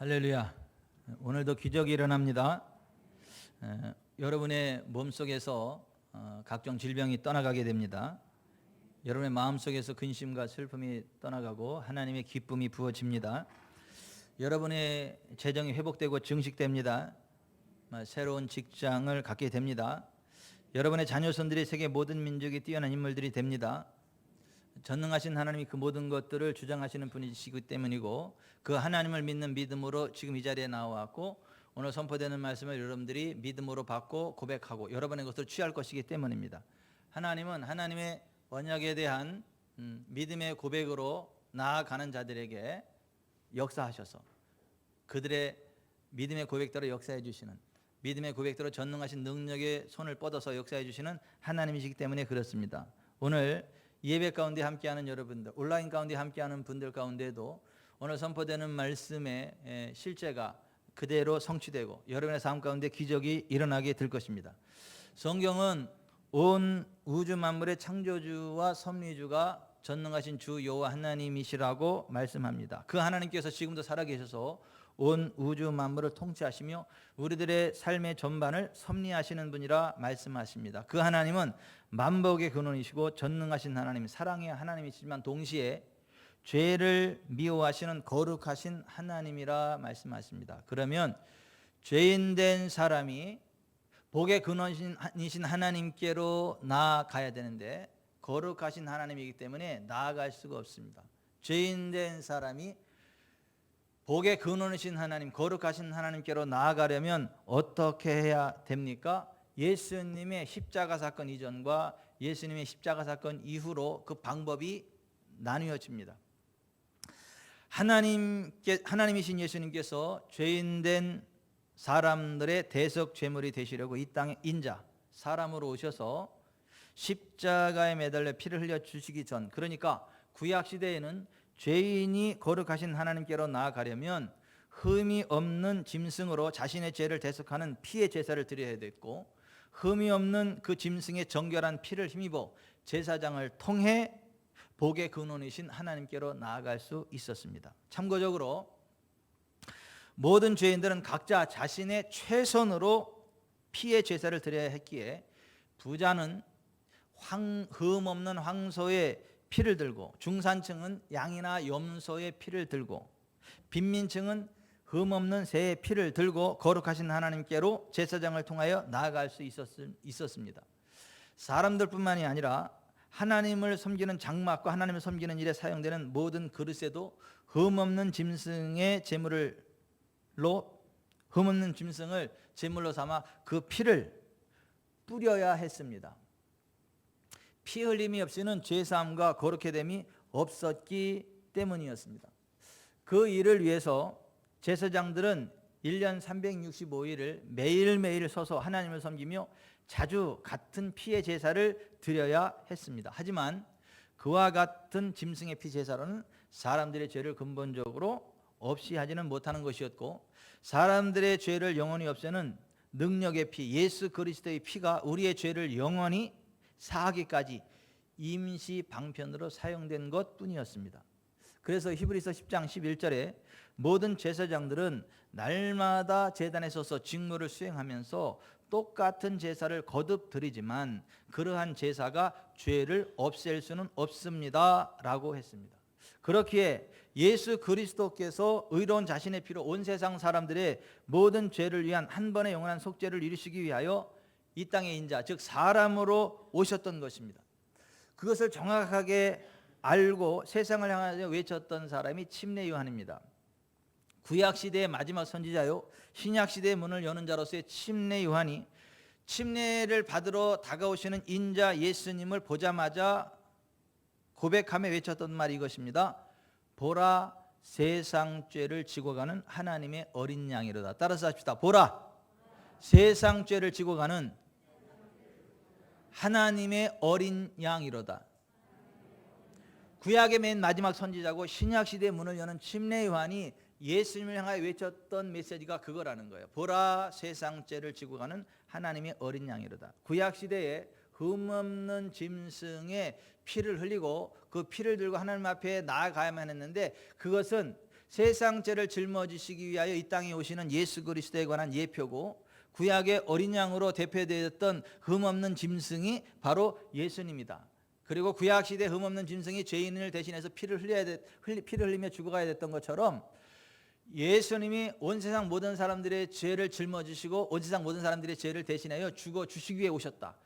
할렐루야. 오늘도 기적이 일어납니다. 여러분의 몸속에서 각종 질병이 떠나가게 됩니다. 여러분의 마음속에서 근심과 슬픔이 떠나가고 하나님의 기쁨이 부어집니다. 여러분의 재정이 회복되고 증식됩니다. 새로운 직장을 갖게 됩니다. 여러분의 자녀손들이 세계 모든 민족이 뛰어난 인물들이 됩니다. 전능하신 하나님이 그 모든 것들을 주장하시는 분이시기 때문이고, 그 하나님을 믿는 믿음으로 지금 이 자리에 나와왔고, 오늘 선포되는 말씀을 여러분들이 믿음으로 받고 고백하고 여러분의 것을 취할 것이기 때문입니다. 하나님은 하나님의 언약에 대한 믿음의 고백으로 나아가는 자들에게 역사하셔서 그들의 믿음의 고백대로 역사해 주시는, 믿음의 고백대로 전능하신 능력의 손을 뻗어서 역사해 주시는 하나님이시기 때문에 그렇습니다. 오늘 예배 가운데 함께하는 여러분들, 온라인 가운데 함께하는 분들 가운데도 오늘 선포되는 말씀의 실제가 그대로 성취되고 여러분의 삶 가운데 기적이 일어나게 될 것입니다. 성경은 온 우주 만물의 창조주와 섭리주가 전능하신 주 여호와 하나님이시라고 말씀합니다. 그 하나님께서 지금도 살아계셔서 온 우주 만물을 통치하시며 우리들의 삶의 전반을 섭리하시는 분이라 말씀하십니다. 그 하나님은 만복의 근원이시고 전능하신 하나님, 사랑의 하나님이시지만 동시에 죄를 미워하시는 거룩하신 하나님이라 말씀하십니다. 그러면 죄인된 사람이 복의 근원이신 하나님께로 나아가야 되는데 거룩하신 하나님이기 때문에 나아갈 수가 없습니다. 죄인된 사람이 복의 근원이신 하나님, 거룩하신 하나님께로 나아가려면 어떻게 해야 됩니까? 예수님의 십자가 사건 이전과 예수님의 십자가 사건 이후로 그 방법이 나뉘어집니다. 하나님이신 예수님께서 죄인된 사람들의 대속 제물이 되시려고 이 땅에 인자, 사람으로 오셔서 십자가에 매달려 피를 흘려 주시기 전, 그러니까 구약 시대에는 죄인이 거룩하신 하나님께로 나아가려면 흠이 없는 짐승으로 자신의 죄를 대속하는 피의 제사를 드려야 됐고, 흠이 없는 그 짐승의 정결한 피를 힘입어 제사장을 통해 복의 근원이신 하나님께로 나아갈 수 있었습니다. 참고적으로 모든 죄인들은 각자 자신의 최선으로 피의 제사를 드려야 했기에 부자는 흠 없는 황소의 피를 들고, 중산층은 양이나 염소의 피를 들고, 빈민층은 흠 없는 새의 피를 들고 거룩하신 하나님께로 제사장을 통하여 나아갈 수 있었습니다. 사람들뿐만이 아니라 하나님을 섬기는 장막과 하나님을 섬기는 일에 사용되는 모든 그릇에도 흠 없는 짐승의 제물로, 흠 없는 짐승을 제물로 삼아 그 피를 뿌려야 했습니다. 피 흘림이 없이는 죄사함과 거룩해 됨이 없었기 때문이었습니다. 그 일을 위해서 제사장들은 1년 365일을 매일매일 서서 하나님을 섬기며 자주 같은 피의 제사를 드려야 했습니다. 하지만 그와 같은 짐승의 피 제사로는 사람들의 죄를 근본적으로 없이 하지는 못하는 것이었고, 사람들의 죄를 영원히 없애는 능력의 피, 예수 그리스도의 피가 우리의 죄를 영원히 사하기까지 임시 방편으로 사용된 것뿐이었습니다. 그래서 히브리서 10장 11절에 모든 제사장들은 날마다 제단에 서서 직무를 수행하면서 똑같은 제사를 거듭 드리지만 그러한 제사가 죄를 없앨 수는 없습니다 라고 했습니다. 그렇기에 예수 그리스도께서 의로운 자신의 피로 온 세상 사람들의 모든 죄를 위한 한 번의 영원한 속죄를 이루시기 위하여 이 땅의 인자, 즉 사람으로 오셨던 것입니다. 그것을 정확하게 알고 세상을 향하여 외쳤던 사람이 침례 요한입니다. 구약 시대의 마지막 선지자요, 신약 시대의 문을 여는 자로서의 침례 요한이 침례를 받으러 다가오시는 인자 예수님을 보자마자 고백하며 외쳤던 말이 이것입니다. 보라, 세상 죄를 지고 가는 하나님의 어린 양이로다. 따라서 합시다. 보라, 세상 죄를 지고 가는 하나님의 어린 양이로다. 구약의 맨 마지막 선지자고 신약 시대의 문을 여는 침례 요한이 예수님을 향하여 외쳤던 메시지가 그거라는 거예요. 보라, 세상 죄를 지고 가는 하나님의 어린 양이로다. 구약 시대에 흠없는 짐승의 피를 흘리고 그 피를 들고 하나님 앞에 나아가야만 했는데, 그것은 세상 죄를 짊어지시기 위하여 이 땅에 오시는 예수 그리스도에 관한 예표고, 구약의 어린 양으로 대표되었던 흠없는 짐승이 바로 예수님이다. 그리고 구약 시대 흠없는 짐승이 죄인을 대신해서 피를 흘리며 죽어가야 됐던 것처럼 예수님이 온 세상 모든 사람들의 죄를 짊어지시고 온 세상 모든 사람들의 죄를 대신하여 죽어 주시기 위해 오셨다.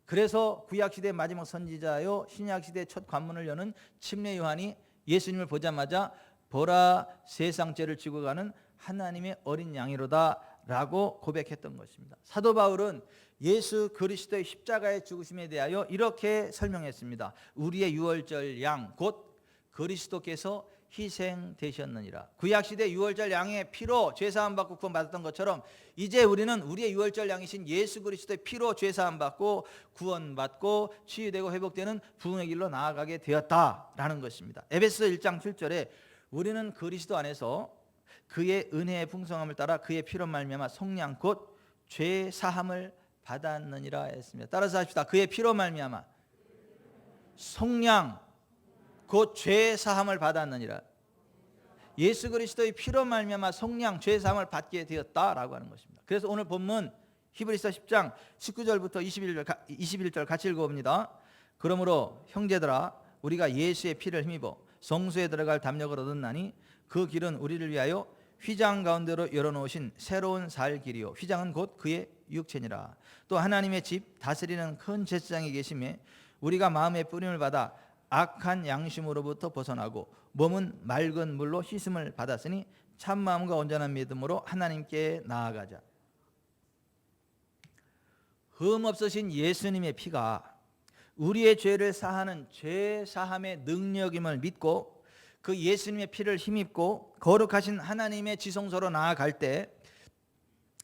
그래서 구약 시대의 마지막 선지자요 신약 시대의 첫 관문을 여는 침례 요한이 예수님을 보자마자 보라, 세상 죄를 지고 가는 하나님의 어린 양이로다 라고 고백했던 것입니다. 사도 바울은 예수 그리스도의 십자가의 죽으심에 대하여 이렇게 설명했습니다. 우리의 유월절 양 곧 그리스도께서 희생되셨느니라. 구약시대 유월절 양의 피로 죄사함 받고 구원받았던 것처럼 이제 우리는 우리의 유월절 양이신 예수 그리스도의 피로 죄사함 받고 구원받고 치유되고 회복되는 부흥의 길로 나아가게 되었다라는 것입니다. 에베소 1장 7절에 우리는 그리스도 안에서 그의 은혜의 풍성함을 따라 그의 피로 말미암아 속량 곧 죄사함을 받았느니라 했습니다. 따라서 합시다. 그의 피로 말미암아 속량 곧 죄사함을 받았느니라. 예수 그리스도의 피로 말미암아 속량 죄사함을 받게 되었다라고 하는 것입니다. 그래서 오늘 본문 히브리서 10장 19절부터 21절 같이 읽어봅니다. 그러므로 형제들아 우리가 예수의 피를 힘입어 성소에 들어갈 담력을 얻었나니 그 길은 우리를 위하여 휘장 가운데로 열어놓으신 새로운 살 길이요 휘장은 곧 그의 육체니라. 또 하나님의 집 다스리는 큰 제사장이 계심에 우리가 마음의 뿌림을 받아 악한 양심으로부터 벗어나고 몸은 맑은 물로 씻음을 받았으니 참 마음과 온전한 믿음으로 하나님께 나아가자. 흠 없으신 예수님의 피가 우리의 죄를 사하는 죄 사함의 능력임을 믿고 그 예수님의 피를 힘입고 거룩하신 하나님의 지성소로 나아갈 때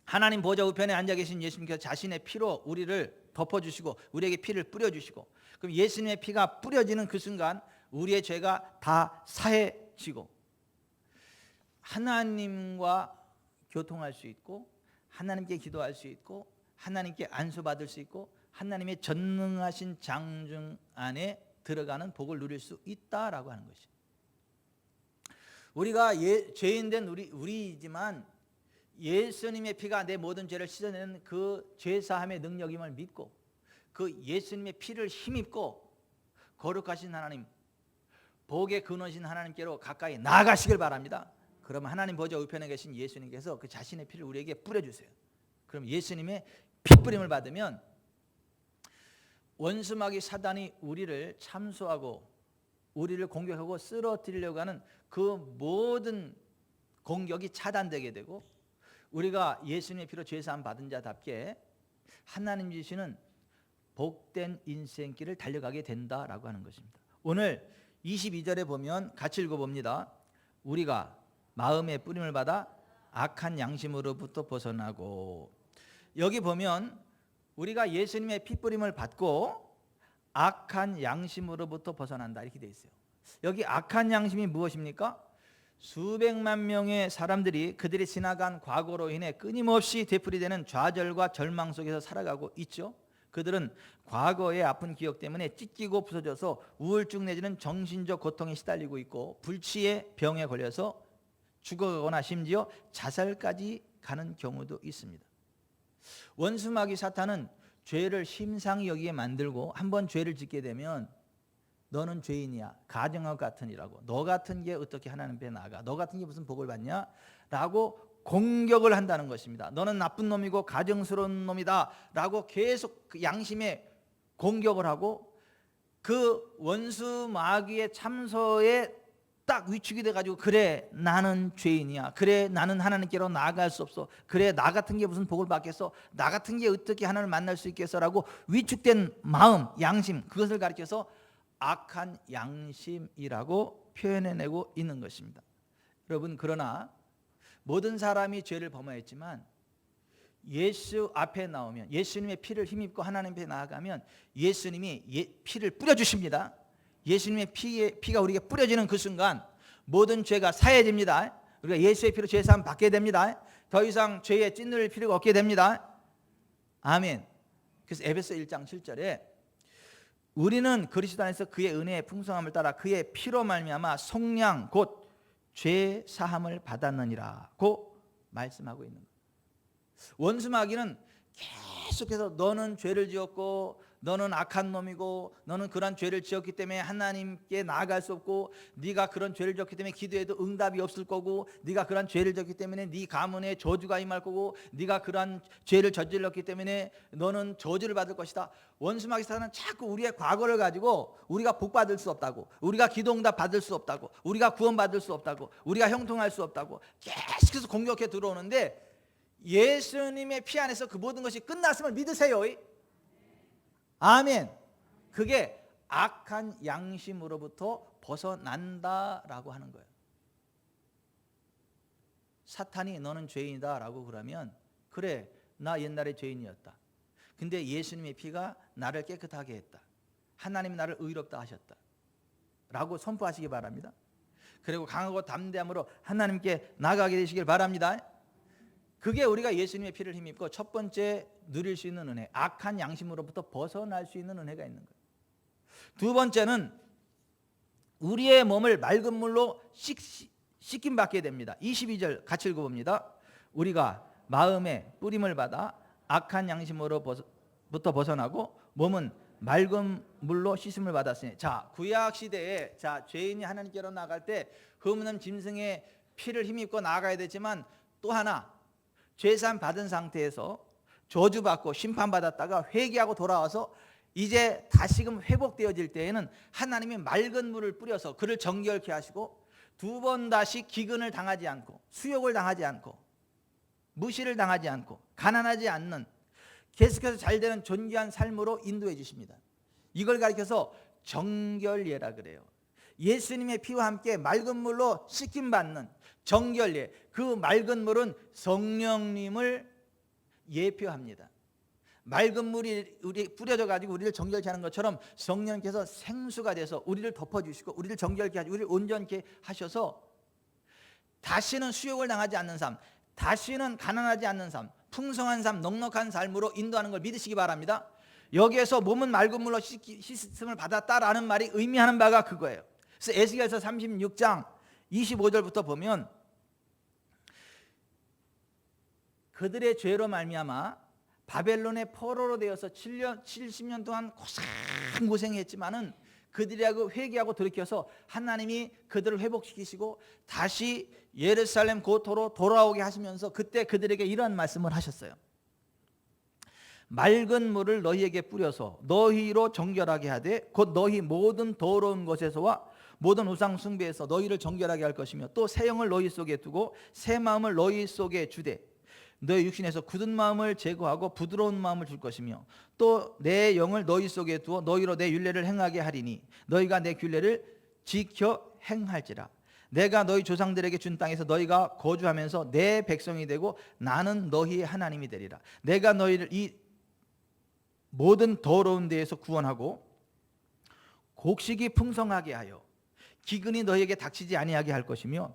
하나님 보좌 우편에 앉아 계신 예수님께서 자신의 피로 우리를 덮어주시고 우리에게 피를 뿌려주시고 그럼 예수님의 피가 뿌려지는 그 순간 우리의 죄가 다 사해지고 하나님과 교통할 수 있고 하나님께 기도할 수 있고 하나님께 안수받을 수 있고 하나님의 전능하신 장중 안에 들어가는 복을 누릴 수 있다라고 하는 것이죠. 우리가 죄인된 우리이지만 예수님의 피가 내 모든 죄를 씻어내는 그 죄사함의 능력임을 믿고 그 예수님의 피를 힘입고 거룩하신 하나님 복의 근원이신 하나님께로 가까이 나아가시길 바랍니다. 그러면 하나님 보좌 우편에 계신 예수님께서 그 자신의 피를 우리에게 뿌려주세요. 그럼 예수님의 피 뿌림을 받으면 원수마귀 사단이 우리를 참소하고 우리를 공격하고 쓰러뜨리려고 하는 그 모든 공격이 차단되게 되고 우리가 예수님의 피로 죄사함 받은 자답게 하나님 주시는 복된 인생길을 달려가게 된다라고 하는 것입니다. 오늘 22절에 보면 같이 읽어봅니다. 우리가 마음의 뿌림을 받아 악한 양심으로부터 벗어나고 여기 보면 우리가 예수님의 피 뿌림을 받고 악한 양심으로부터 벗어난다 이렇게 돼 있어요. 여기 악한 양심이 무엇입니까? 수백만 명의 사람들이 그들이 지나간 과거로 인해 끊임없이 되풀이되는 좌절과 절망 속에서 살아가고 있죠. 그들은 과거의 아픈 기억 때문에 찢기고 부서져서 우울증 내지는 정신적 고통에 시달리고 있고 불치의 병에 걸려서 죽어가거나 심지어 자살까지 가는 경우도 있습니다. 원수마귀 사탄은 죄를 심상히 여기게 만들고 한번 죄를 짓게 되면 너는 죄인이야 가증과 같으니라고 너 같은 게 어떻게 하나님 앞에 나가 너 같은 게 무슨 복을 받냐 라고 공격을 한다는 것입니다. 너는 나쁜 놈이고 가증스러운 놈이다 라고 계속 그 양심에 공격을 하고 그 원수 마귀의 참소에 딱 위축이 돼가지고 그래 나는 죄인이야 그래 나는 하나님께로 나아갈 수 없어 그래 나 같은 게 무슨 복을 받겠어 나 같은 게 어떻게 하나님을 만날 수 있겠어 라고 위축된 마음 양심 그것을 가리켜서 악한 양심이라고 표현해내고 있는 것입니다. 여러분 그러나 모든 사람이 죄를 범하였지만 예수 앞에 나오면 예수님의 피를 힘입고 하나님 앞에 나아가면 예수님이 피를 뿌려주십니다. 예수님의 피가 우리에게 뿌려지는 그 순간 모든 죄가 사해집니다. 우리가 예수의 피로 죄사함 받게 됩니다. 더 이상 죄에 찌눌릴 필요가 없게 됩니다. 아멘. 그래서 에베소 1장 7절에 우리는 그리스도 안에서 그의 은혜의 풍성함을 따라 그의 피로 말미암아 속량 곧 죄 사함을 받았느니라고 말씀하고 있는 거예요. 원수 마귀는 계속해서 너는 죄를 지었고 너는 악한 놈이고 너는 그런 죄를 지었기 때문에 하나님께 나아갈 수 없고 네가 그런 죄를 지었기 때문에 기도해도 응답이 없을 거고 네가 그런 죄를 지었기 때문에 네 가문에 저주가 임할 거고 네가 그런 죄를 저질렀기 때문에 너는 저주를 받을 것이다. 원수 마귀 사탄은 자꾸 우리의 과거를 가지고 우리가 복 받을 수 없다고, 우리가 기도 응답 받을 수 없다고, 우리가 구원 받을 수 없다고, 우리가 형통할 수 없다고 계속해서 공격해 들어오는데, 예수님의 피 안에서 그 모든 것이 끝났음을 믿으세요. 아멘. 그게 악한 양심으로부터 벗어난다라고 하는 거예요. 사탄이 너는 죄인이다 라고 그러면, 그래 나 옛날에 죄인이었다. 근데 예수님의 피가 나를 깨끗하게 했다. 하나님이 나를 의롭다 하셨다 라고 선포하시기 바랍니다. 그리고 강하고 담대함으로 하나님께 나가게 되시길 바랍니다. 그게 우리가 예수님의 피를 힘입고 첫 번째 누릴 수 있는 은혜, 악한 양심으로부터 벗어날 수 있는 은혜가 있는 거예요. 두 번째는 우리의 몸을 맑은 물로 씻김 받게 됩니다. 22절 같이 읽어봅니다. 우리가 마음의 뿌림을 받아 악한 양심으로부터 벗어나고 몸은 맑은 물로 씻음을 받았으니. 자, 구약 시대에 죄인이 하나님께로 나갈 때 흠없는 짐승의 피를 힘입고 나가야 되지만, 또 하나 죄산 받은 상태에서 저주받고 심판받았다가 회개하고 돌아와서 이제 다시금 회복되어질 때에는 하나님이 맑은 물을 뿌려서 그를 정결케 하시고, 두 번 다시 기근을 당하지 않고 수욕을 당하지 않고 무시를 당하지 않고 가난하지 않는 계속해서 잘되는 존귀한 삶으로 인도해 주십니다. 이걸 가리켜서 정결예라 그래요. 예수님의 피와 함께 맑은 물로 씻김받는 정결예, 그 맑은 물은 성령님을 예표합니다. 맑은 물이 우리 뿌려져 가지고 우리를 정결케 하는 것처럼 성령께서 생수가 돼서 우리를 덮어주시고 우리를 정결케 하시고 우리를 온전케 하셔서 다시는 수욕을 당하지 않는 삶, 다시는 가난하지 않는 삶, 풍성한 삶, 넉넉한 삶으로 인도하는 걸 믿으시기 바랍니다. 여기에서 몸은 맑은 물로 씻음을 받았다라는 말이 의미하는 바가 그거예요. 그래서 에스겔서 36장 25절부터 보면, 그들의 죄로 말미암아 바벨론의 포로로 되어서 70년 동안 고생했지만은 그들이하고 회개하고 돌이켜서 하나님이 그들을 회복시키시고 다시 예루살렘 고토로 돌아오게 하시면서 그때 그들에게 이런 말씀을 하셨어요. 맑은 물을 너희에게 뿌려서 너희로 정결하게 하되 곧 너희 모든 더러운 것에서와 모든 우상 숭배에서 너희를 정결하게 할 것이며, 또 새 영을 너희 속에 두고 새 마음을 너희 속에 주되 너희 육신에서 굳은 마음을 제거하고 부드러운 마음을 줄 것이며, 또 내 영을 너희 속에 두어 너희로 내 율례를 행하게 하리니 너희가 내 규례를 지켜 행할지라. 내가 너희 조상들에게 준 땅에서 너희가 거주하면서 내 백성이 되고 나는 너희의 하나님이 되리라. 내가 너희를 이 모든 더러운 데에서 구원하고 곡식이 풍성하게 하여 기근이 너희에게 닥치지 아니하게 할 것이며,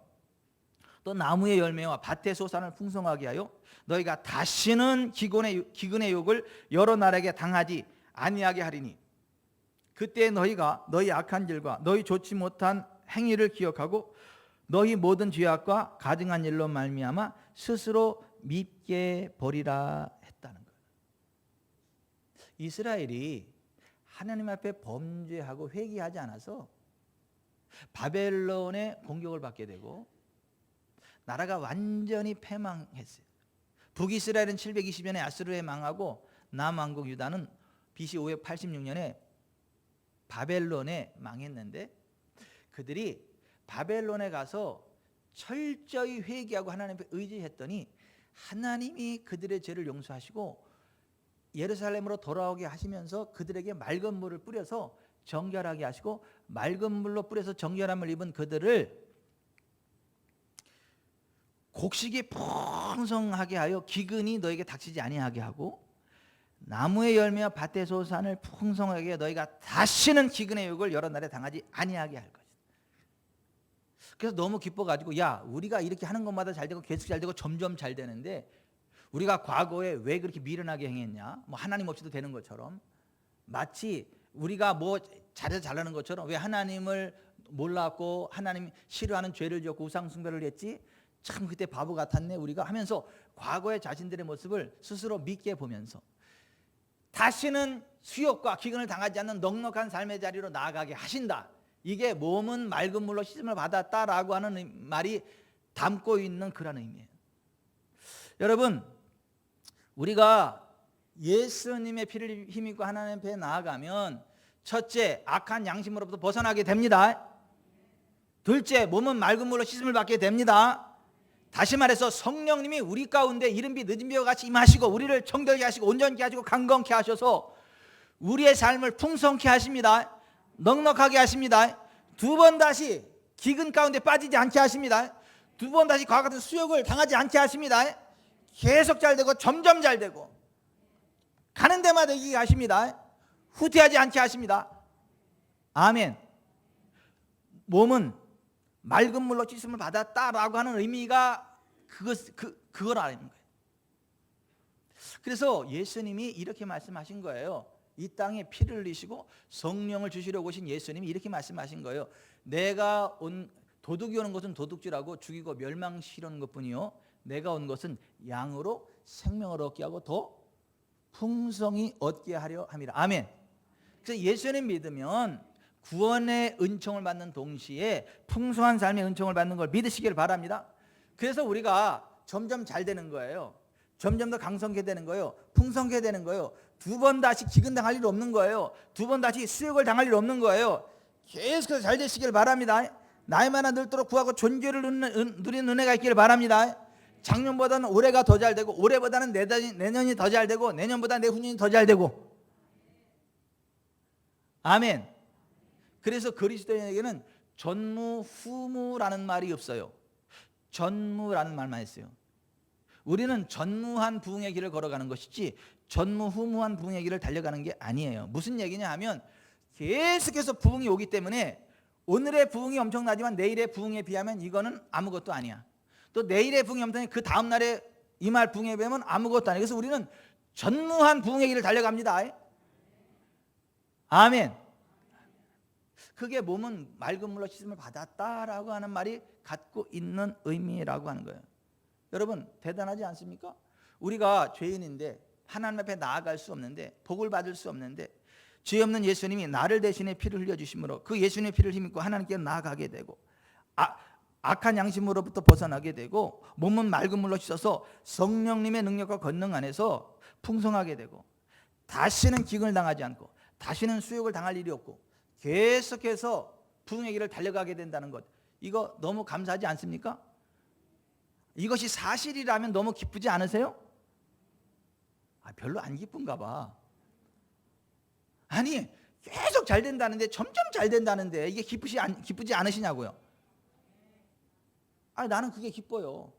또 나무의 열매와 밭의 소산을 풍성하게 하여 너희가 다시는 기근의 욕을 여러 나라에게 당하지 아니하게 하리니, 그때 너희가 너희 악한 일과 너희 좋지 못한 행위를 기억하고 너희 모든 죄악과 가증한 일로 말미암아 스스로 밉게 버리라 했다는 거예요. 이스라엘이 하나님 앞에 범죄하고 회개하지 않아서 바벨론의 공격을 받게 되고 나라가 완전히 패망했어요. 북이스라엘은 720년에 아수르에 망하고 남왕국 유다는 BC 586년에 바벨론에 망했는데, 그들이 바벨론에 가서 철저히 회개하고 하나님 앞에 의지했더니 하나님이 그들의 죄를 용서하시고 예루살렘으로 돌아오게 하시면서 그들에게 맑은 물을 뿌려서 정결하게 하시고, 맑은 물로 뿌려서 정결함을 입은 그들을 곡식이 풍성하게 하여 기근이 너에게 닥치지 아니하게 하고 나무의 열매와 밭의 소산을 풍성하게 하여 너희가 다시는 기근의 욕을 여러 날에 당하지 아니하게 할 것이다. 그래서 너무 기뻐가지고, 야, 우리가 이렇게 하는 것마다 잘 되고 계속 잘 되고 점점 잘 되는데 우리가 과거에 왜 그렇게 미련하게 행했냐, 뭐 하나님 없이도 되는 것처럼, 마치 우리가 뭐 잘해서 잘하는 것처럼 왜 하나님을 몰랐고 하나님 싫어하는 죄를 지었고 우상 숭배를 했지, 참 그때 바보 같았네 우리가 하면서 과거의 자신들의 모습을 스스로 믿게 보면서 다시는 수욕과 기근을 당하지 않는 넉넉한 삶의 자리로 나아가게 하신다. 이게 몸은 맑은 물로 씻음을 받았다라고 하는 말이 담고 있는 그런 의미예요. 여러분, 우리가 예수님의 피를 힘입고 하나님 앞에 나아가면 첫째, 악한 양심으로부터 벗어나게 됩니다. 둘째, 몸은 맑은 물로 씻음을 받게 됩니다. 다시 말해서 성령님이 우리 가운데 이른비 늦은비와 같이 임하시고 우리를 정결케 하시고 온전케 하시고 강건케 하셔서 우리의 삶을 풍성케 하십니다. 넉넉하게 하십니다. 두 번 다시 기근 가운데 빠지지 않게 하십니다. 두 번 다시 과거 같은 수욕을 당하지 않게 하십니다. 계속 잘 되고 점점 잘 되고 가는 데마다 이기게 하십니다. 후퇴하지 않게 하십니다. 아멘. 몸은 맑은 물로 씻음을 받았다라고 하는 의미가 그걸 아는 거예요. 그래서 예수님이 이렇게 말씀하신 거예요. 이 땅에 피를 흘리시고 성령을 주시려고 오신 예수님이 이렇게 말씀하신 거예요. 내가 도둑이 오는 것은 도둑질하고 죽이고 멸망시키려는 것뿐이요, 내가 온 것은 양으로 생명을 얻게 하고 더 풍성히 얻게 하려 함이라. 아멘. 그래서 예수님 믿으면 구원의 은총을 받는 동시에 풍성한 삶의 은총을 받는 걸 믿으시길 바랍니다. 그래서 우리가 점점 잘 되는 거예요. 점점 더 강성하게 되는 거예요. 풍성하게 되는 거예요. 두 번 다시 기근 당할 일 없는 거예요. 두 번 다시 수욕을 당할 일 없는 거예요. 계속해서 잘 되시길 바랍니다. 나이마다 늙도록 구하고 존귀를 누리는 은혜가 있기를 바랍니다. 작년보다는 올해가 더 잘 되고 올해보다는 내년이 더 잘 되고 내년보다 내후년이 더 잘 되고. 아멘. 그래서 그리스도인에게는 전무후무라는 말이 없어요. 전무라는 말만 있어요. 우리는 전무한 부흥의 길을 걸어가는 것이지 전무후무한 부흥의 길을 달려가는 게 아니에요. 무슨 얘기냐 하면 계속해서 부흥이 오기 때문에 오늘의 부흥이 엄청나지만 내일의 부흥에 비하면 이거는 아무것도 아니야. 또 내일의 부흥이 엄청나면 그 다음날에 임할 부흥에 비하면 아무것도 아니에요. 그래서 우리는 전무한 부흥의 길을 달려갑니다. 아멘. 그게 몸은 맑은 물로 씻음을 받았다라고 하는 말이 갖고 있는 의미라고 하는 거예요. 여러분 대단하지 않습니까? 우리가 죄인인데 하나님 앞에 나아갈 수 없는데 복을 받을 수 없는데 죄 없는 예수님이 나를 대신에 피를 흘려주심으로 그 예수님의 피를 힘입고 하나님께 나아가게 되고 악한 양심으로부터 벗어나게 되고 몸은 맑은 물로 씻어서 성령님의 능력과 권능 안에서 풍성하게 되고 다시는 기근을 당하지 않고 다시는 수욕을 당할 일이 없고 계속해서 부흥의 길을 달려가게 된다는 것, 이거 너무 감사하지 않습니까? 이것이 사실이라면 너무 기쁘지 않으세요? 별로 안 기쁜가 봐. 아니 계속 잘 된다는데 점점 잘 된다는데 이게 기쁘지 않으시냐고요? 나는 그게 기뻐요.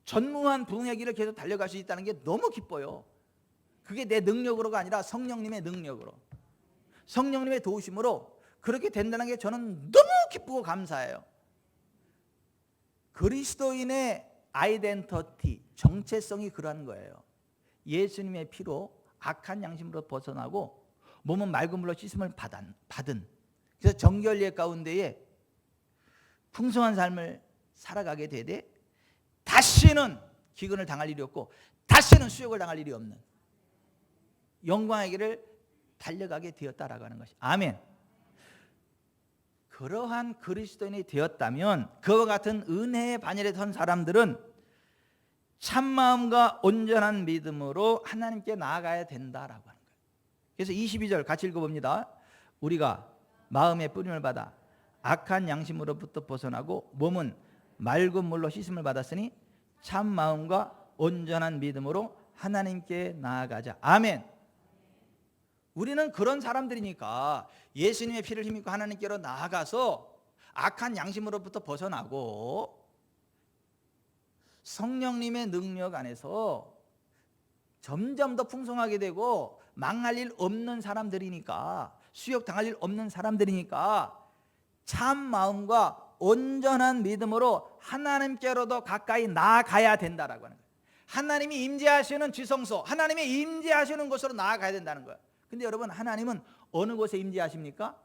전무한 부흥의 길을 계속 달려갈 수 있다는 게 너무 기뻐요. 그게 내 능력으로가 아니라 성령님의 능력으로, 성령님의 도우심으로 그렇게 된다는 게 저는 너무 기쁘고 감사해요. 그리스도인의 아이덴티티, 정체성이 그러한 거예요. 예수님의 피로 악한 양심으로 벗어나고 몸은 맑은 물로 씻음을 받은, 그래서 정결례 가운데에 풍성한 삶을 살아가게 되되 다시는 기근을 당할 일이 없고 다시는 수욕을 당할 일이 없는 영광의 길을 달려가게 되었다라고 하는 것이. 아멘. 그러한 그리스도인이 되었다면 그와 같은 은혜의 반열에 선 사람들은 참마음과 온전한 믿음으로 하나님께 나아가야 된다라고 하는 거예요. 그래서 22절 같이 읽어봅니다. 우리가 마음의 뿌림을 받아 악한 양심으로부터 벗어나고 몸은 맑은 물로 씻음을 받았으니 참마음과 온전한 믿음으로 하나님께 나아가자. 아멘. 우리는 그런 사람들이니까 예수님의 피를 힘입고 하나님께로 나아가서 악한 양심으로부터 벗어나고 성령님의 능력 안에서 점점 더 풍성하게 되고 망할 일 없는 사람들이니까, 수욕 당할 일 없는 사람들이니까 참 마음과 온전한 믿음으로 하나님께로도 가까이 나아가야 된다라고 하는 거예요. 하나님이 임재하시는 지성소, 하나님이 임재하시는 곳으로 나아가야 된다는 거예요. 근데 여러분, 하나님은 어느 곳에 임재하십니까?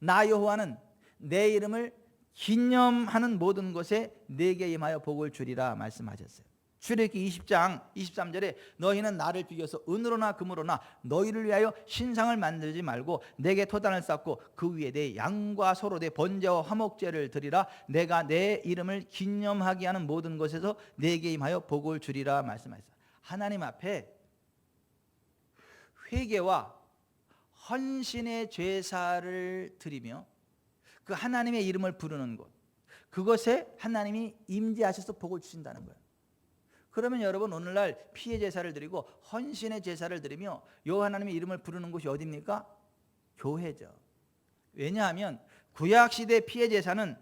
나 여호와는 내 이름을 기념하는 모든 것에 내게 임하여 복을 주리라 말씀하셨어요. 출애굽기 20장 23절에 너희는 나를 비교해서 은으로나 금으로나 너희를 위하여 신상을 만들지 말고 내게 토단을 쌓고 그 위에 내 양과 소로 내 번제와 화목제를 드리라. 내가 내 이름을 기념하게 하는 모든 것에서 내게 임하여 복을 주리라 말씀하셨어요. 하나님 앞에 회개와 헌신의 제사를 드리며 그 하나님의 이름을 부르는 것, 그것에 하나님이 임재하셔서 복을 주신다는 거예요. 그러면 여러분 오늘날 피의 제사를 드리고 헌신의 제사를 드리며 여호와 하나님의 이름을 부르는 곳이 어디입니까? 교회죠. 왜냐하면 구약시대 피의 제사는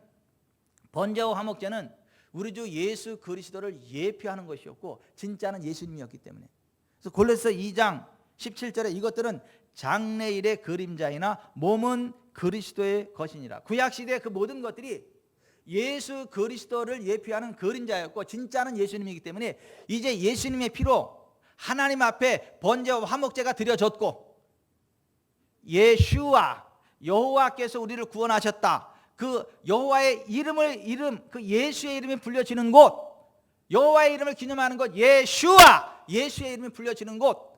번제와 화목제는 우리 주 예수 그리스도를 예표하는 것이었고 진짜는 예수님이었기 때문에. 그래서 골로새 2장 17절에 이것들은 장래일의 그림자이나 몸은 그리스도의 것이니라. 구약시대 그 모든 것들이 예수 그리스도를 예표하는 그림자였고 진짜는 예수님이기 때문에 이제 예수님의 피로 하나님 앞에 번제와 화목제가 드려졌고 예슈와 여호와께서 우리를 구원하셨다. 그 여호와의 이름 그 예수의 이름이 불려지는 곳, 여호와의 이름을 기념하는 곳, 예슈와 예수의 이름이 불려지는 곳,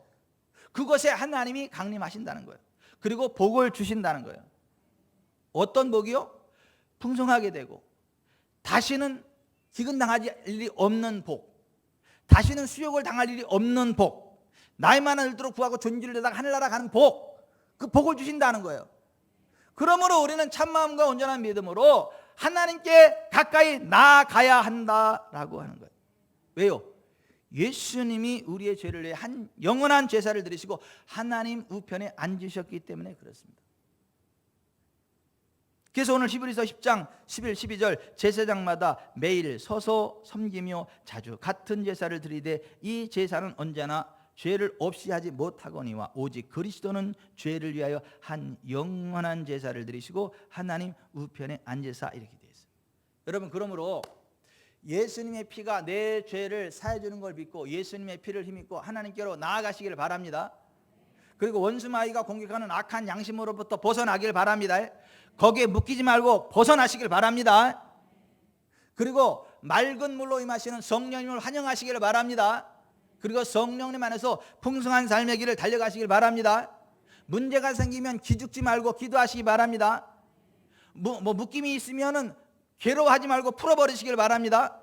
그곳에 하나님이 강림하신다는 거예요. 그리고 복을 주신다는 거예요. 어떤 복이요? 풍성하게 되고 다시는 기근당할 일이 없는 복, 다시는 수욕을 당할 일이 없는 복, 나이 많은 일들로 구하고 존귀를 내다가 하늘나라 가는 복, 그 복을 주신다는 거예요. 그러므로 우리는 참마음과 온전한 믿음으로 하나님께 가까이 나아가야 한다라고 하는 거예요. 왜요? 예수님이 우리의 죄를 위해 한 영원한 제사를 드리시고 하나님 우편에 앉으셨기 때문에 그렇습니다. 그래서 오늘 히브리서 10장 11, 12절 제사장마다 매일 서서 섬기며 자주 같은 제사를 드리되 이 제사는 언제나 죄를 없이 하지 못하거니와 오직 그리스도는 죄를 위하여 한 영원한 제사를 드리시고 하나님 우편에 앉으사 이렇게 되어 있습니다. 여러분 그러므로 예수님의 피가 내 죄를 사해 주는 걸 믿고 예수님의 피를 힘입고 하나님께로 나아가시기를 바랍니다. 그리고 원수마귀가 공격하는 악한 양심으로부터 벗어나길 바랍니다. 거기에 묶이지 말고 벗어나시길 바랍니다. 그리고 맑은 물로 임하시는 성령님을 환영하시기를 바랍니다. 그리고 성령님 안에서 풍성한 삶의 길을 달려가시길 바랍니다. 문제가 생기면 기죽지 말고 기도하시기 바랍니다. 묶임이 있으면은 괴로워하지 말고 풀어버리시길 바랍니다.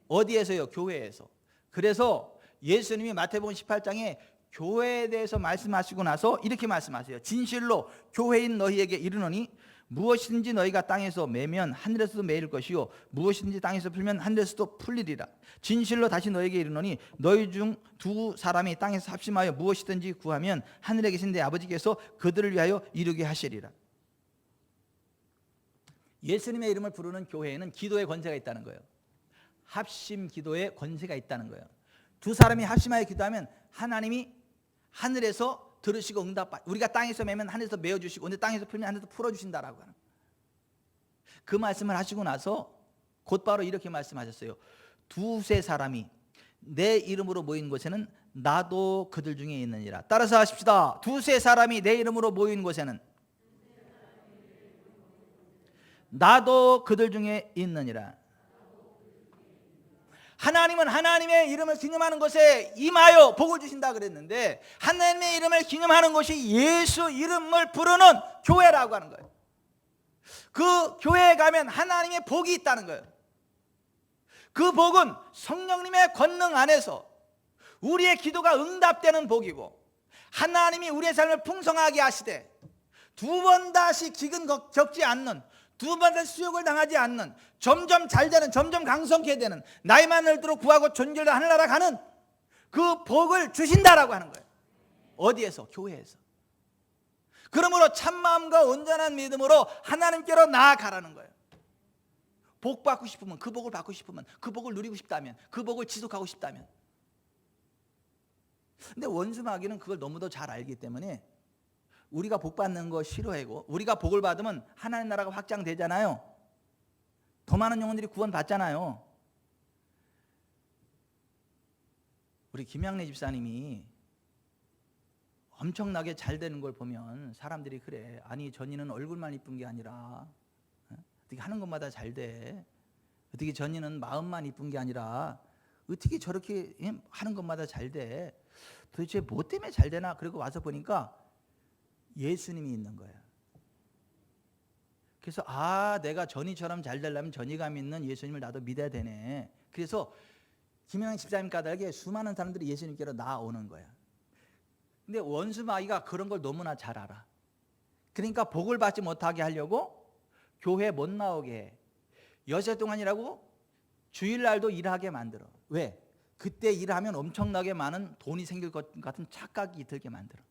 어디에서요? 교회에서. 그래서 예수님이 마태복음 18장에 교회에 대해서 말씀하시고 나서 이렇게 말씀하세요. 진실로 교회인 너희에게 이르노니 무엇이든지 너희가 땅에서 매면 하늘에서도 매일 것이요 무엇이든지 땅에서 풀면 하늘에서도 풀리리라. 진실로 다시 너희에게 이르노니 너희 중 두 사람이 땅에서 합심하여 무엇이든지 구하면 하늘에 계신 내 아버지께서 그들을 위하여 이루게 하시리라. 예수님의 이름을 부르는 교회에는 기도의 권세가 있다는 거예요. 합심 기도의 권세가 있다는 거예요. 두 사람이 합심하여 기도하면 하나님이 하늘에서 들으시고 응답, 우리가 땅에서 매면 하늘에서 메어주시고 근데 땅에서 풀면 하늘에서 풀어주신다라고 하는 그 말씀을 하시고 나서 곧바로 이렇게 말씀하셨어요. 두세 사람이 내 이름으로 모인 곳에는 나도 그들 중에 있느니라. 따라서 하십시다. 두세 사람이 내 이름으로 모인 곳에는 나도 그들 중에 있느니라. 하나님은 하나님의 이름을 기념하는 것에 임하여 복을 주신다 그랬는데 하나님의 이름을 기념하는 것이 예수 이름을 부르는 교회라고 하는 거예요. 그 교회에 가면 하나님의 복이 있다는 거예요. 그 복은 성령님의 권능 안에서 우리의 기도가 응답되는 복이고 하나님이 우리의 삶을 풍성하게 하시되 두 번 다시 기근 겪지 않는, 두 번 다시 수욕을 당하지 않는, 점점 잘 되는, 점점 강성케 되는, 나이 많은 일들로 구하고 존귀를 하늘나라 가는 그 복을 주신다라고 하는 거예요. 어디에서? 교회에서. 그러므로 참마음과 온전한 믿음으로 하나님께로 나아가라는 거예요. 복 받고 싶으면, 그 복을 받고 싶으면, 그 복을 누리고 싶다면, 그 복을 지속하고 싶다면. 근데 원수마귀는 그걸 너무도 잘 알기 때문에 우리가 복 받는 거 싫어하고, 우리가 복을 받으면 하나님 나라가 확장되잖아요. 더 많은 영혼들이 구원 받잖아요. 우리 김양래 집사님이 엄청나게 잘 되는 걸 보면 사람들이 그래. 아니 전이는 얼굴만 이쁜 게 아니라 어떻게 하는 것마다 잘 돼. 어떻게 전이는 마음만 이쁜 게 아니라 어떻게 저렇게 하는 것마다 잘 돼. 도대체 뭐 때문에 잘 되나. 그리고 와서 보니까 예수님이 있는 거야. 그래서 내가 전이처럼 잘 되려면 전이가 믿는 예수님을 나도 믿어야 되네. 그래서 김영환 집사님 까닭에 수많은 사람들이 예수님께로 나오는 거야. 근데 원수 마귀가 그런 걸 너무나 잘 알아. 그러니까 복을 받지 못하게 하려고 교회 못 나오게 해. 여세 동안이라고 주일날도 일하게 만들어. 왜? 그때 일하면 엄청나게 많은 돈이 생길 것 같은 착각이 들게 만들어.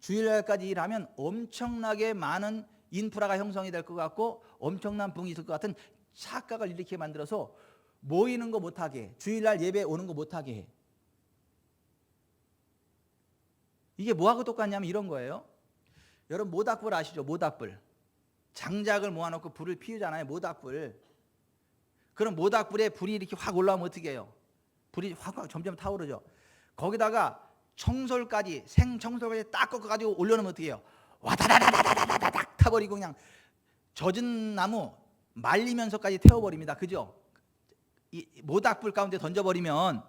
주일날까지 일하면 엄청나게 많은 인프라가 형성이 될 것 같고 엄청난 부흥이 있을 것 같은 착각을 일으키게 만들어서 모이는 거 못하게 해. 주일날 예배 오는 거 못하게 해. 이게 뭐하고 똑같냐면 이런 거예요. 여러분 모닥불 아시죠? 모닥불. 장작을 모아놓고 불을 피우잖아요. 모닥불. 그럼 모닥불에 불이 이렇게 확 올라오면 어떻게 해요? 불이 확 점점 타오르죠. 거기다가 청솔까지 생청솔까지 딱 꺾어가지고 올려놓으면 어떻게 해요? 와다다다다다다닥 타버리고 그냥 젖은 나무 말리면서까지 태워버립니다. 그죠? 이 모닥불 가운데 던져버리면.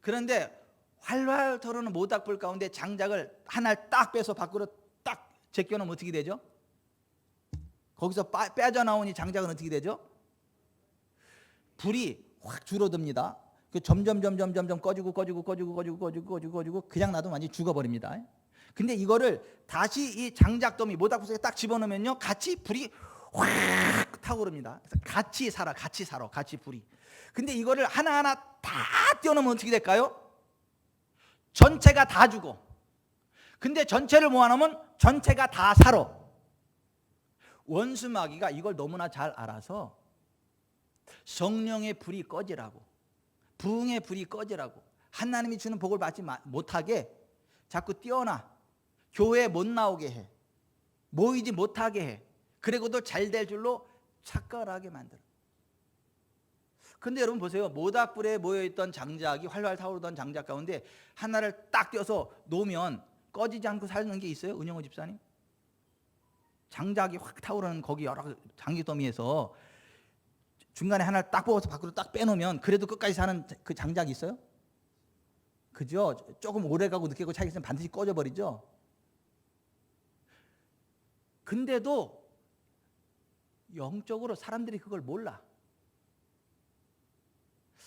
그런데 활활 타오르는 모닥불 가운데 장작을 하나를 딱 빼서 밖으로 딱 제껴놓으면 어떻게 되죠? 거기서 빠져나오니 장작은 어떻게 되죠? 불이 확 줄어듭니다. 점점 꺼지고 그냥 놔두면 완전히 죽어버립니다. 근데 이거를 다시 이 장작더미 모닥불 속에 딱 집어넣으면요 같이 불이 확 타오릅니다. 그래서 같이 살아 같이 불이. 근데 이거를 하나하나 다 띄워놓으면 어떻게 될까요? 전체가 다 죽어. 근데 전체를 모아놓으면 전체가 다 살아. 원수 마귀가 이걸 너무나 잘 알아서 성령의 불이 꺼지라고, 부흥의 불이 꺼지라고, 하나님이 주는 복을 받지 못하게 자꾸 띄워놔. 교회에 못 나오게 해. 모이지 못하게 해. 그리고도 잘 될 줄로 착각을 하게 만들어. 근데 여러분 보세요. 모닥불에 모여있던 장작이 활활 타오르던 장작 가운데 하나를 딱 띄워서 놓으면 꺼지지 않고 사는 게 있어요? 은영호 집사님? 장작이 확 타오르는 거기 여러 장기더미에서 중간에 하나를 딱 뽑아서 밖으로 딱 빼놓으면 그래도 끝까지 사는 그 장작이 있어요? 그죠? 조금 오래 가고 늦게 가고 차이 있으면 반드시 꺼져버리죠? 근데도 영적으로 사람들이 그걸 몰라.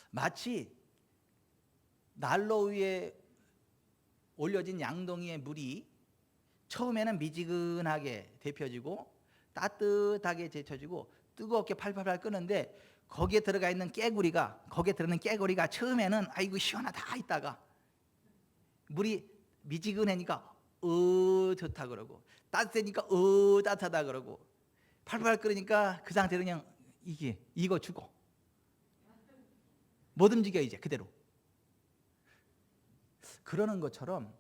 마치 난로 위에 올려진 양동이의 물이 처음에는 미지근하게 데펴지고 따뜻하게 데쳐지고 뜨겁게 팔팔팔 끄는데 거기에 들어가 있는 깨구리가 처음에는 아이고 시원하다 있다가 물이 미지근하니까 좋다 그러고 따뜻하니까 따뜻하다 그러고 팔팔 끓으니까 그 상태로 그냥 이거 죽어. 못 움직여 이제 그대로. 그러는 것처럼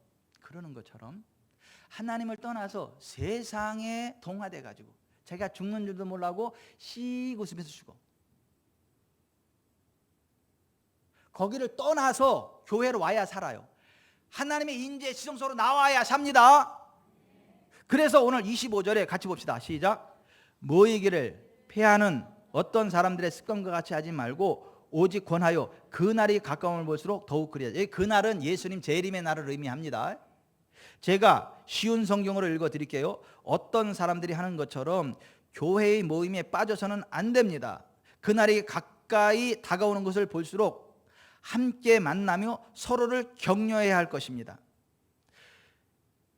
하나님을 떠나서 세상에 동화돼 가지고 자기가 죽는 줄도 몰라고 씩 웃으면서 죽어. 거기를 떠나서 교회로 와야 살아요. 하나님의 인재 지성소로 나와야 삽니다. 그래서 오늘 25절에 같이 봅시다. 시작. 모이기를 패하는 어떤 사람들의 습관과 같이 하지 말고 오직 권하여 그 날이 가까움을 볼수록 더욱 그리하자. 그 날은 예수님 재림의 날을 의미합니다. 제가 쉬운 성경으로 읽어드릴게요. 어떤 사람들이 하는 것처럼 교회의 모임에 빠져서는 안 됩니다. 그 날이 가까이 다가오는 것을 볼수록 함께 만나며 서로를 격려해야 할 것입니다.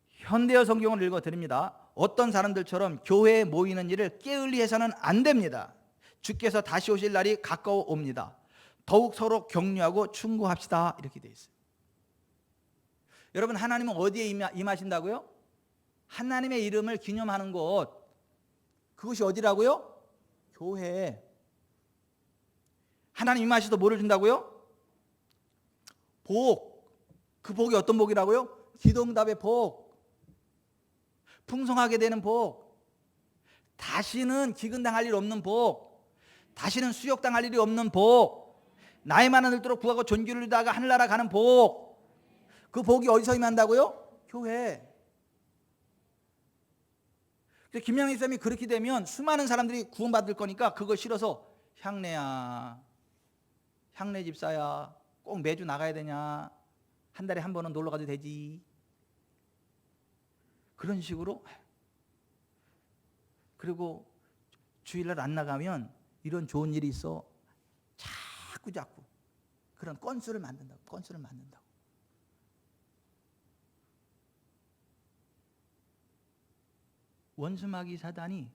현대어 성경을 읽어드립니다. 어떤 사람들처럼 교회에 모이는 일을 게을리 해서는 안 됩니다. 주께서 다시 오실 날이 가까워 옵니다. 더욱 서로 격려하고 충고합시다. 이렇게 되어 있어요. 여러분 하나님은 어디에 임하신다고요? 하나님의 이름을 기념하는 곳, 그것이 어디라고요? 교회. 하나님 임하셔서 뭐를 준다고요? 복. 그 복이 어떤 복이라고요? 기도응답의 복, 풍성하게 되는 복, 다시는 기근당할 일 없는 복, 다시는 수욕당할 일이 없는 복, 나이 많은 들도록 부하고 존귀를 누리다가 하늘나라 가는 복. 그 복이 어디서 임한다고요? 교회. 김양희 쌤이 그렇게 되면 수많은 사람들이 구원받을 거니까 그거 싫어서 향내야, 향내 집사야, 꼭 매주 나가야 되냐, 한 달에 한 번은 놀러 가도 되지, 그런 식으로. 그리고 주일날 안 나가면 이런 좋은 일이 있어 자꾸 그런 건수를 만든다고. 원수마귀 사단이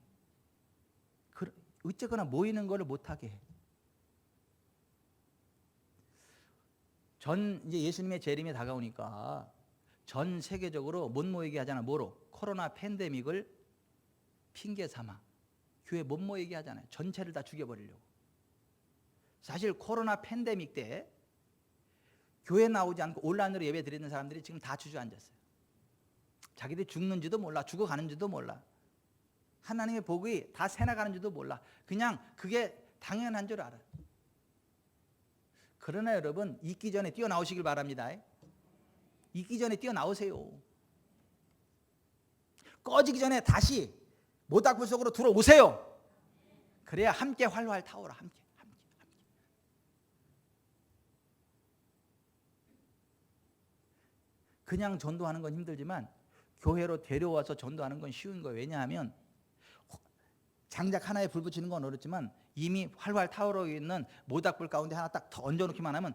어쨌거나 모이는 거를 못하게 해. 이제 예수님의 재림이 다가오니까 전 세계적으로 못 모이게 하잖아. 뭐로? 코로나 팬데믹을 핑계 삼아 교회 못 모이게 하잖아요. 전체를 다 죽여버리려고. 사실 코로나 팬데믹 때 교회 나오지 않고 온라인으로 예배 드리는 사람들이 지금 다 주저앉았어요. 자기들이 죽는지도 몰라, 죽어가는지도 몰라, 하나님의 복이 다 새나가는지도 몰라. 그냥 그게 당연한 줄 알아. 그러나 여러분, 있기 전에 뛰어나오시길 바랍니다. 있기 전에 뛰어나오세요. 꺼지기 전에 다시 모닥불 속으로 들어오세요. 그래야 함께 활활 타오라. 함께. 그냥 전도하는 건 힘들지만 교회로 데려와서 전도하는 건 쉬운 거예요. 왜냐하면 장작 하나에 불 붙이는 건 어렵지만 이미 활활 타오르고 있는 모닥불 가운데 하나 딱 더 얹어놓기만 하면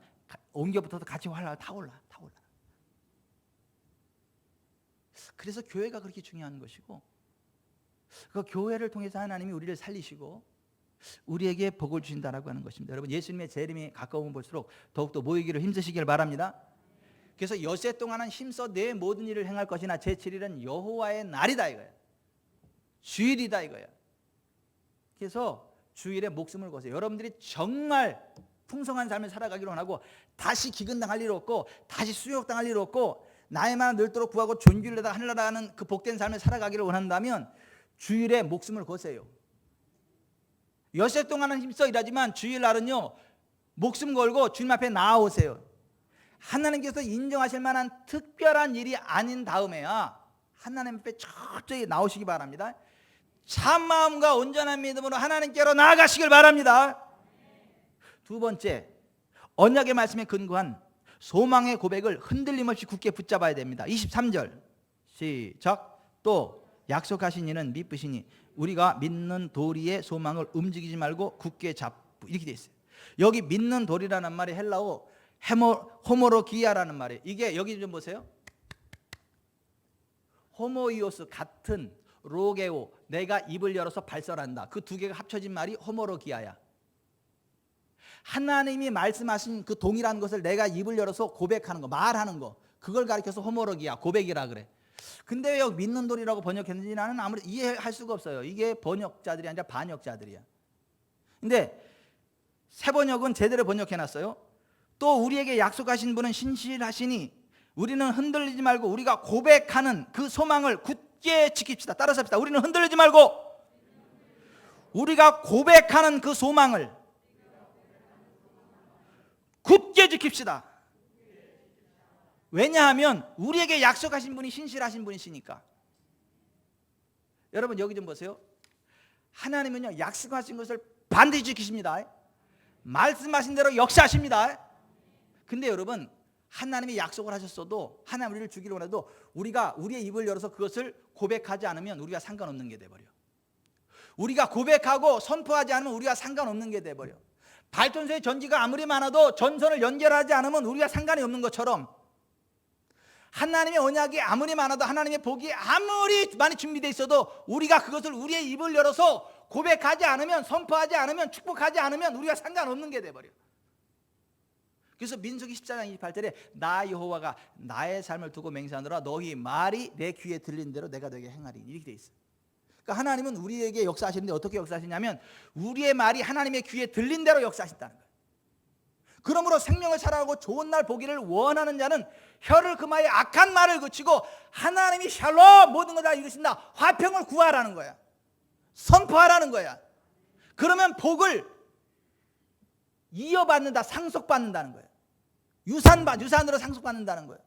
옮겨붙어서 같이 활활 타올라. 그래서 교회가 그렇게 중요한 것이고, 그 교회를 통해서 하나님이 우리를 살리시고 우리에게 복을 주신다라고 하는 것입니다. 여러분, 예수님의 재림이 가까우면 볼수록 더욱더 모이기를 힘쓰시길 바랍니다. 그래서 엿새 동안은 힘써 내 모든 일을 행할 것이나 제7일은 여호와의 날이다 이거야. 주일이다 이거야. 그래서 주일에 목숨을 거세요. 여러분들이 정말 풍성한 삶을 살아가기로 원하고, 다시 기근당할 일 없고, 다시 수욕당할 일 없고, 나이만 늙도록 구하고 존귀를 하늘나라는 그 복된 삶을 살아가기를 원한다면 주일에 목숨을 거세요. 엿새 동안은 힘써 일하지만 주일날은요, 목숨 걸고 주님 앞에 나아오세요. 하나님께서 인정하실 만한 특별한 일이 아닌 다음에야 하나님 앞에 철저히 나오시기 바랍니다. 참마음과 온전한 믿음으로 하나님께로 나아가시길 바랍니다. 두 번째, 언약의 말씀에 근거한 소망의 고백을 흔들림 없이 굳게 붙잡아야 됩니다. 23절 시작. 또 약속하신 이는 미쁘시니 우리가 믿는 도리의 소망을 움직이지 말고 굳게 잡고, 이렇게 돼 있어요. 여기 믿는 도리라는 말이 헬라어 호모로기아라는 말이에요. 이게 여기 좀 보세요. 호모이오스, 같은, 로게오, 내가 입을 열어서 발설한다. 그 두 개가 합쳐진 말이 호모로기아야. 하나님이 말씀하신 그 동일한 것을 내가 입을 열어서 고백하는 거, 말하는 거, 그걸 가리켜서 호모로기아, 고백이라 그래. 근데 왜 여기 믿는 도리라고 번역했는지 나는 아무리 이해할 수가 없어요. 이게 번역자들이 아니라 반역자들이야. 근데 새 번역은 제대로 번역해놨어요. 또 우리에게 약속하신 분은 신실하시니 우리는 흔들리지 말고 우리가 고백하는 그 소망을 굳게 지킵시다. 따라서 합시다. 우리는 흔들리지 말고 우리가 고백하는 그 소망을 굳게 지킵시다. 왜냐하면 우리에게 약속하신 분이 신실하신 분이시니까. 여러분, 여기 좀 보세요. 하나님은요, 약속하신 것을 반드시 지키십니다. 말씀하신 대로 역사하십니다. 근데 여러분, 하나님이 약속을 하셨어도, 하나님 우리를 주기를 원해도 우리가 우리의 입을 열어서 그것을 고백하지 않으면 우리가 상관없는 게 돼버려. 우리가 고백하고 선포하지 않으면 우리가 상관없는 게 돼버려. 발전소의 전기가 아무리 많아도 전선을 연결하지 않으면 우리가 상관이 없는 것처럼, 하나님의 언약이 아무리 많아도, 하나님의 복이 아무리 많이 준비되어 있어도 우리가 그것을 우리의 입을 열어서 고백하지 않으면, 선포하지 않으면, 축복하지 않으면 우리가 상관없는 게 돼버려. 그래서 민수기 14장 28절에 나 여호와가 나의 삶을 두고 맹세하노라 너희 말이 내 귀에 들린 대로 내가 너에게 행하리니, 이렇게 돼 있어요. 그러니까 하나님은 우리에게 역사하시는데 어떻게 역사하시냐면 우리의 말이 하나님의 귀에 들린 대로 역사하신다는 거예요. 그러므로 생명을 살아가고 좋은 날 보기를 원하는 자는 혀를 금하여 악한 말을 그치고 하나님이 샬롬 모든 걸 다 이루신다, 화평을 구하라는 거야. 선포하라는 거야. 그러면 복을 이어받는다, 상속받는다는 거예요. 유산으로 상속받는다는 거예요.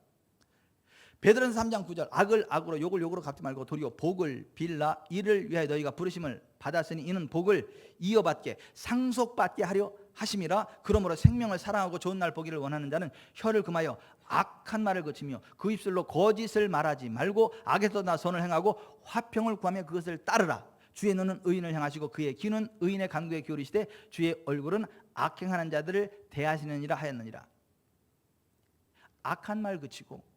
베드로전서 3장 9절 악을 악으로 욕을 욕으로 갚지 말고 도리어 복을 빌라 이를 위하여 너희가 부르심을 받았으니 이는 복을 이어받게 상속받게 하려 하심이라. 그러므로 생명을 사랑하고 좋은 날 보기를 원하는 자는 혀를 금하여 악한 말을 거치며 그 입술로 거짓을 말하지 말고 악에서 나 선을 행하고 화평을 구하며 그것을 따르라. 주의 눈은 의인을 향하시고 그의 귀는 의인의 간구에 기울이시되 주의 얼굴은 악행하는 자들을 대하시느니라 하였느니라. 악한 말 그치고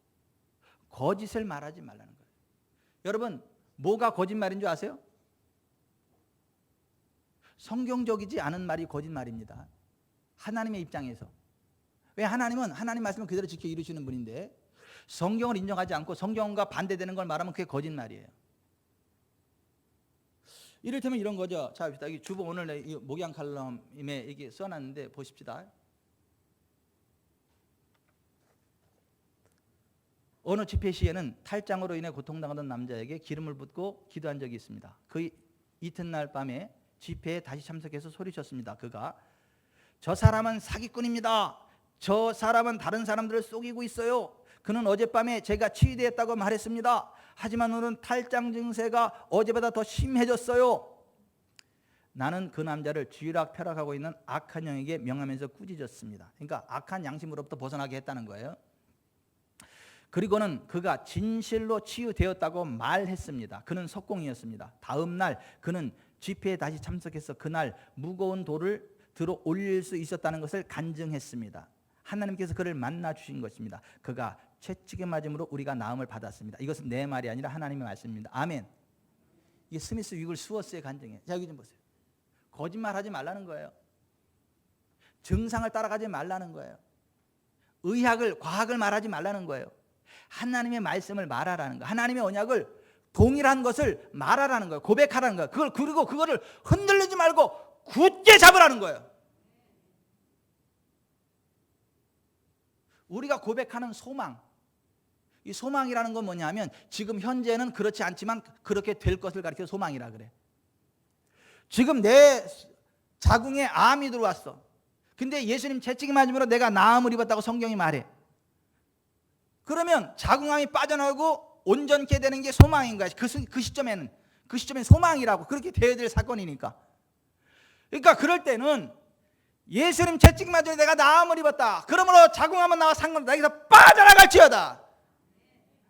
거짓을 말하지 말라는 거예요. 여러분, 뭐가 거짓말인 줄 아세요? 성경적이지 않은 말이 거짓말입니다. 하나님의 입장에서. 왜? 하나님은 하나님 말씀을 그대로 지켜 이루시는 분인데 성경을 인정하지 않고 성경과 반대되는 걸 말하면 그게 거짓말이에요. 이를테면 이런 거죠. 자, 여기 주보 오늘 목양 칼럼에 이게 써놨는데 보십시다. 어느 집회 시에는 탈장으로 인해 고통당하던 남자에게 기름을 붓고 기도한 적이 있습니다. 그 이튿날 밤에 집회에 다시 참석해서 소리쳤습니다. 그가 저 사람은 사기꾼입니다. 저 사람은 다른 사람들을 속이고 있어요. 그는 어젯밤에 제가 치유되었다고 말했습니다. 하지만 오늘은 탈장 증세가 어제보다 더 심해졌어요. 나는 그 남자를 쥐락펴락하고 있는 악한 영에게 명하면서 꾸짖었습니다. 그러니까 악한 양심으로부터 벗어나게 했다는 거예요. 그리고는 그가 진실로 치유되었다고 말했습니다. 그는 석공이었습니다. 다음 날 그는 집회에 다시 참석해서 그날 무거운 돌을 들어 올릴 수 있었다는 것을 간증했습니다. 하나님께서 그를 만나 주신 것입니다. 그가 채찍에 맞음으로 우리가 나음을 받았습니다. 이것은 내 말이 아니라 하나님의 말씀입니다. 아멘. 이게 스미스 위글 스워스의 간증이에요. 자, 여기 좀 보세요. 거짓말하지 말라는 거예요. 증상을 따라가지 말라는 거예요. 의학을 과학을 말하지 말라는 거예요. 하나님의 말씀을 말하라는 거예요. 하나님의 언약을 동일한 것을 말하라는 거예요. 고백하라는 거예요. 그리고 그거를 흔들리지 말고 굳게 잡으라는 거예요. 우리가 고백하는 소망, 이 소망이라는 건 뭐냐면 지금 현재는 그렇지 않지만 그렇게 될 것을 가리켜 소망이라 그래. 지금 내 자궁에 암이 들어왔어. 근데 예수님 채찍이 맞음으로 내가 나음을 입었다고 성경이 말해. 그러면 자궁암이 빠져나오고 온전케 되는 게 소망인 거야. 그 시점엔 소망이라고. 그렇게 되어야 될 사건이니까. 그러니까 그럴 때는 예수님 채찍 맞으러 내가 나음을 입었다. 그러므로 자궁암은 나와 상관없다. 여기서 빠져나갈지어다.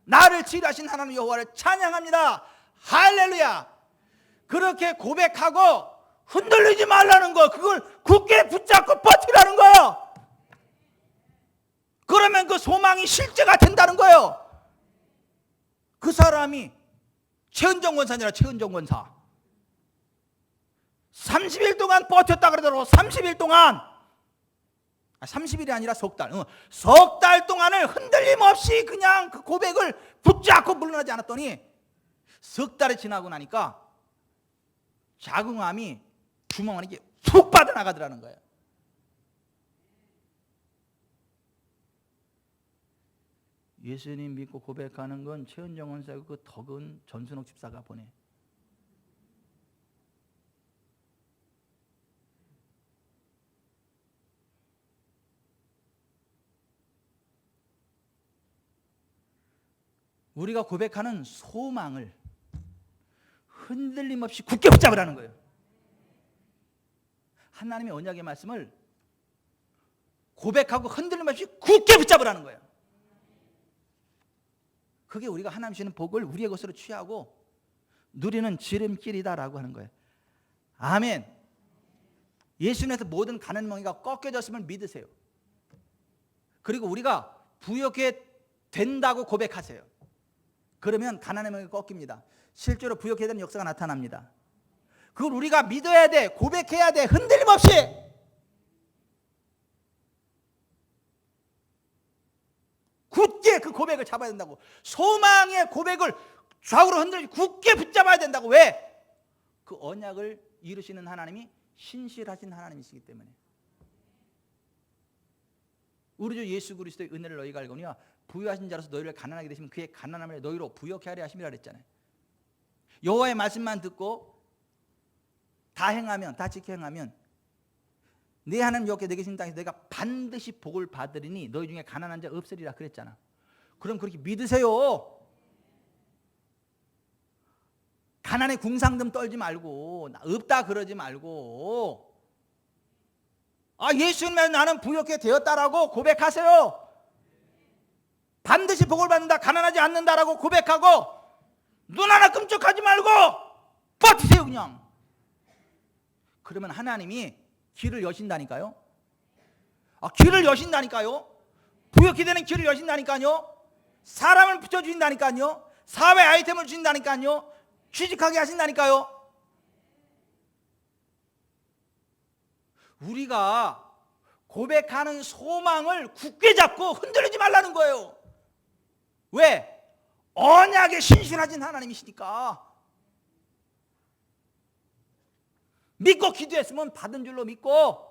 나를 치유하신 하나님 여호와를 찬양합니다. 할렐루야. 그렇게 고백하고 흔들리지 말라는 거. 그걸 굳게 붙잡고 버티라는 거예요. 그러면 그 소망이 실제가 된다는 거예요. 그 사람이 최은정 권사니라. 최은정 권사 30일 동안 버텼다 그러더라고. 30일 동안 30일이 아니라 석 달. 석 달 동안을 흔들림 없이 그냥 그 고백을 붙잡고 물러나지 않았더니 석 달이 지나고 나니까 자궁암이 주먹 안에 푹 빠져나가더라는 거예요. 예수님 믿고 고백하는 건 최은정 원사고 그 덕은 전순옥 집사가 보내. 우리가 고백하는 소망을 흔들림 없이 굳게 붙잡으라는 거예요. 하나님의 언약의 말씀을 고백하고 흔들림 없이 굳게 붙잡으라는 거예요. 그게 우리가 하나님 주시는 복을 우리의 것으로 취하고 누리는 지름길이다라고 하는 거예요. 아멘. 예수님에서 모든 가난 멍이가 꺾여졌음을 믿으세요. 그리고 우리가 부욕해 된다고 고백하세요. 그러면 가난의 멍이 꺾입니다. 실제로 부욕해야 되는 역사가 나타납니다. 그걸 우리가 믿어야 돼. 고백해야 돼. 흔들림 없이. 굳게 그 고백을 잡아야 된다고. 소망의 고백을 좌우로 흔들지 굳게 붙잡아야 된다고. 왜? 그 언약을 이루시는 하나님이 신실하신 하나님이시기 때문에. 우리 주 예수 그리스도의 은혜를 너희가 알거니와 부유하신 자로서 너희를 가난하게 되시면 그의 가난함을 너희로 부욕케 하려 하심이라 그랬잖아요. 여호와의 말씀만 듣고 다 행하면, 다 지켜 행하면 네 하나님 여호와께 내게 계신 땅에서 내가 반드시 복을 받으리니 너희 중에 가난한 자 없으리라 그랬잖아. 그럼 그렇게 믿으세요. 가난의 궁상등 떨지 말고, 없다 그러지 말고, 예수님의 나는 부욕해 되었다라고 고백하세요. 반드시 복을 받는다, 가난하지 않는다라고 고백하고, 눈 하나 끔찍하지 말고 버티세요 그냥. 그러면 하나님이 길을 여신다니까요. 길을 여신다니까요. 부욕해 되는 길을 여신다니까요. 사람을 붙여주신다니까요. 사회 아이템을 주신다니까요. 취직하게 하신다니까요. 우리가 고백하는 소망을 굳게 잡고 흔들리지 말라는 거예요. 왜? 언약에 신실하신 하나님이시니까. 믿고 기도했으면 받은 줄로 믿고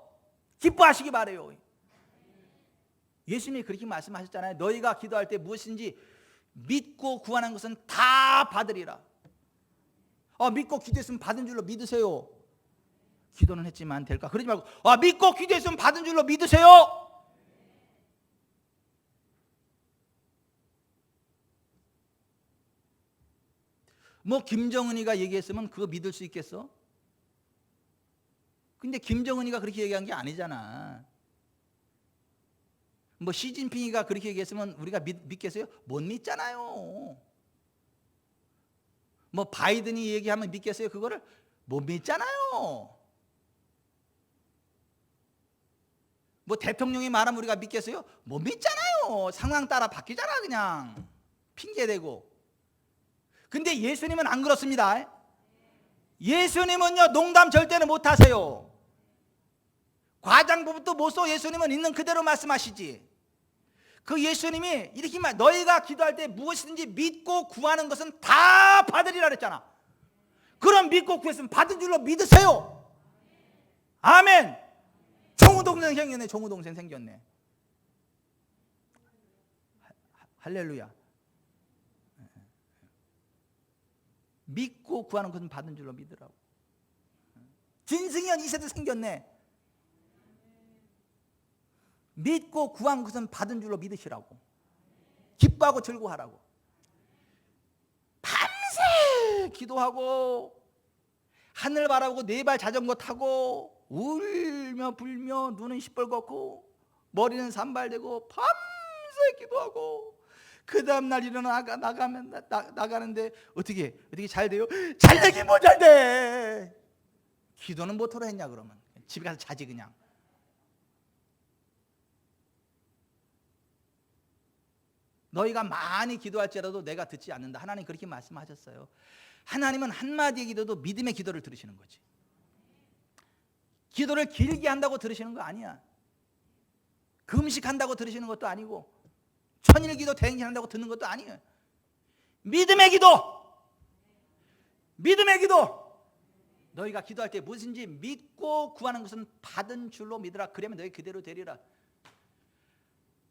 기뻐하시기 바라요. 예수님이 그렇게 말씀하셨잖아요. 너희가 기도할 때 무엇인지 믿고 구하는 것은 다 받으리라. 믿고 기도했으면 받은 줄로 믿으세요. 기도는 했지만 될까? 그러지 말고 믿고 기도했으면 받은 줄로 믿으세요. 김정은이가 얘기했으면 그거 믿을 수 있겠어? 근데 김정은이가 그렇게 얘기한 게 아니잖아. 시진핑이가 그렇게 얘기했으면 우리가 믿겠어요? 못 믿잖아요. 바이든이 얘기하면 믿겠어요? 그거를 못 믿잖아요. 대통령이 말하면 우리가 믿겠어요? 못 믿잖아요. 상황 따라 바뀌잖아 그냥. 핑계대고. 근데 예수님은 안 그렇습니다. 예수님은요 농담 절대는 못하세요. 과장법도 못 써. 예수님은 있는 그대로 말씀하시지. 그 예수님이 이렇게 너희가 기도할 때 무엇이든지 믿고 구하는 것은 다 받으리라 그랬잖아. 그럼 믿고 구했으면 받은 줄로 믿으세요. 아멘. 종우 동생 생겼네. 종우 동생 생겼네. 할렐루야. 믿고 구하는 것은 받은 줄로 믿으라고. 진승현 2세도 생겼네. 믿고 구한 것은 받은 줄로 믿으시라고. 기뻐하고 즐거워하라고. 밤새 기도하고 하늘 바라보고 4발 자전거 타고 울며 불며 눈은 시뻘겋고 머리는 산발되고 밤새 기도하고 그 다음날 일어나 나가는데 어떻게 잘 돼요? 잘 되긴 뭐 잘 돼. 기도는 뭐토록 했냐 그러면. 집에 가서 자지 그냥. 너희가 많이 기도할지라도 내가 듣지 않는다. 하나님 그렇게 말씀하셨어요. 하나님은 한마디의 기도도 믿음의 기도를 들으시는 거지. 기도를 길게 한다고 들으시는 거 아니야. 금식한다고 들으시는 것도 아니고 천일기도 대행진한다고 듣는 것도 아니에요. 믿음의 기도. 믿음의 기도. 너희가 기도할 때 무엇인지 믿고 구하는 것은 받은 줄로 믿으라. 그러면 너희 그대로 되리라.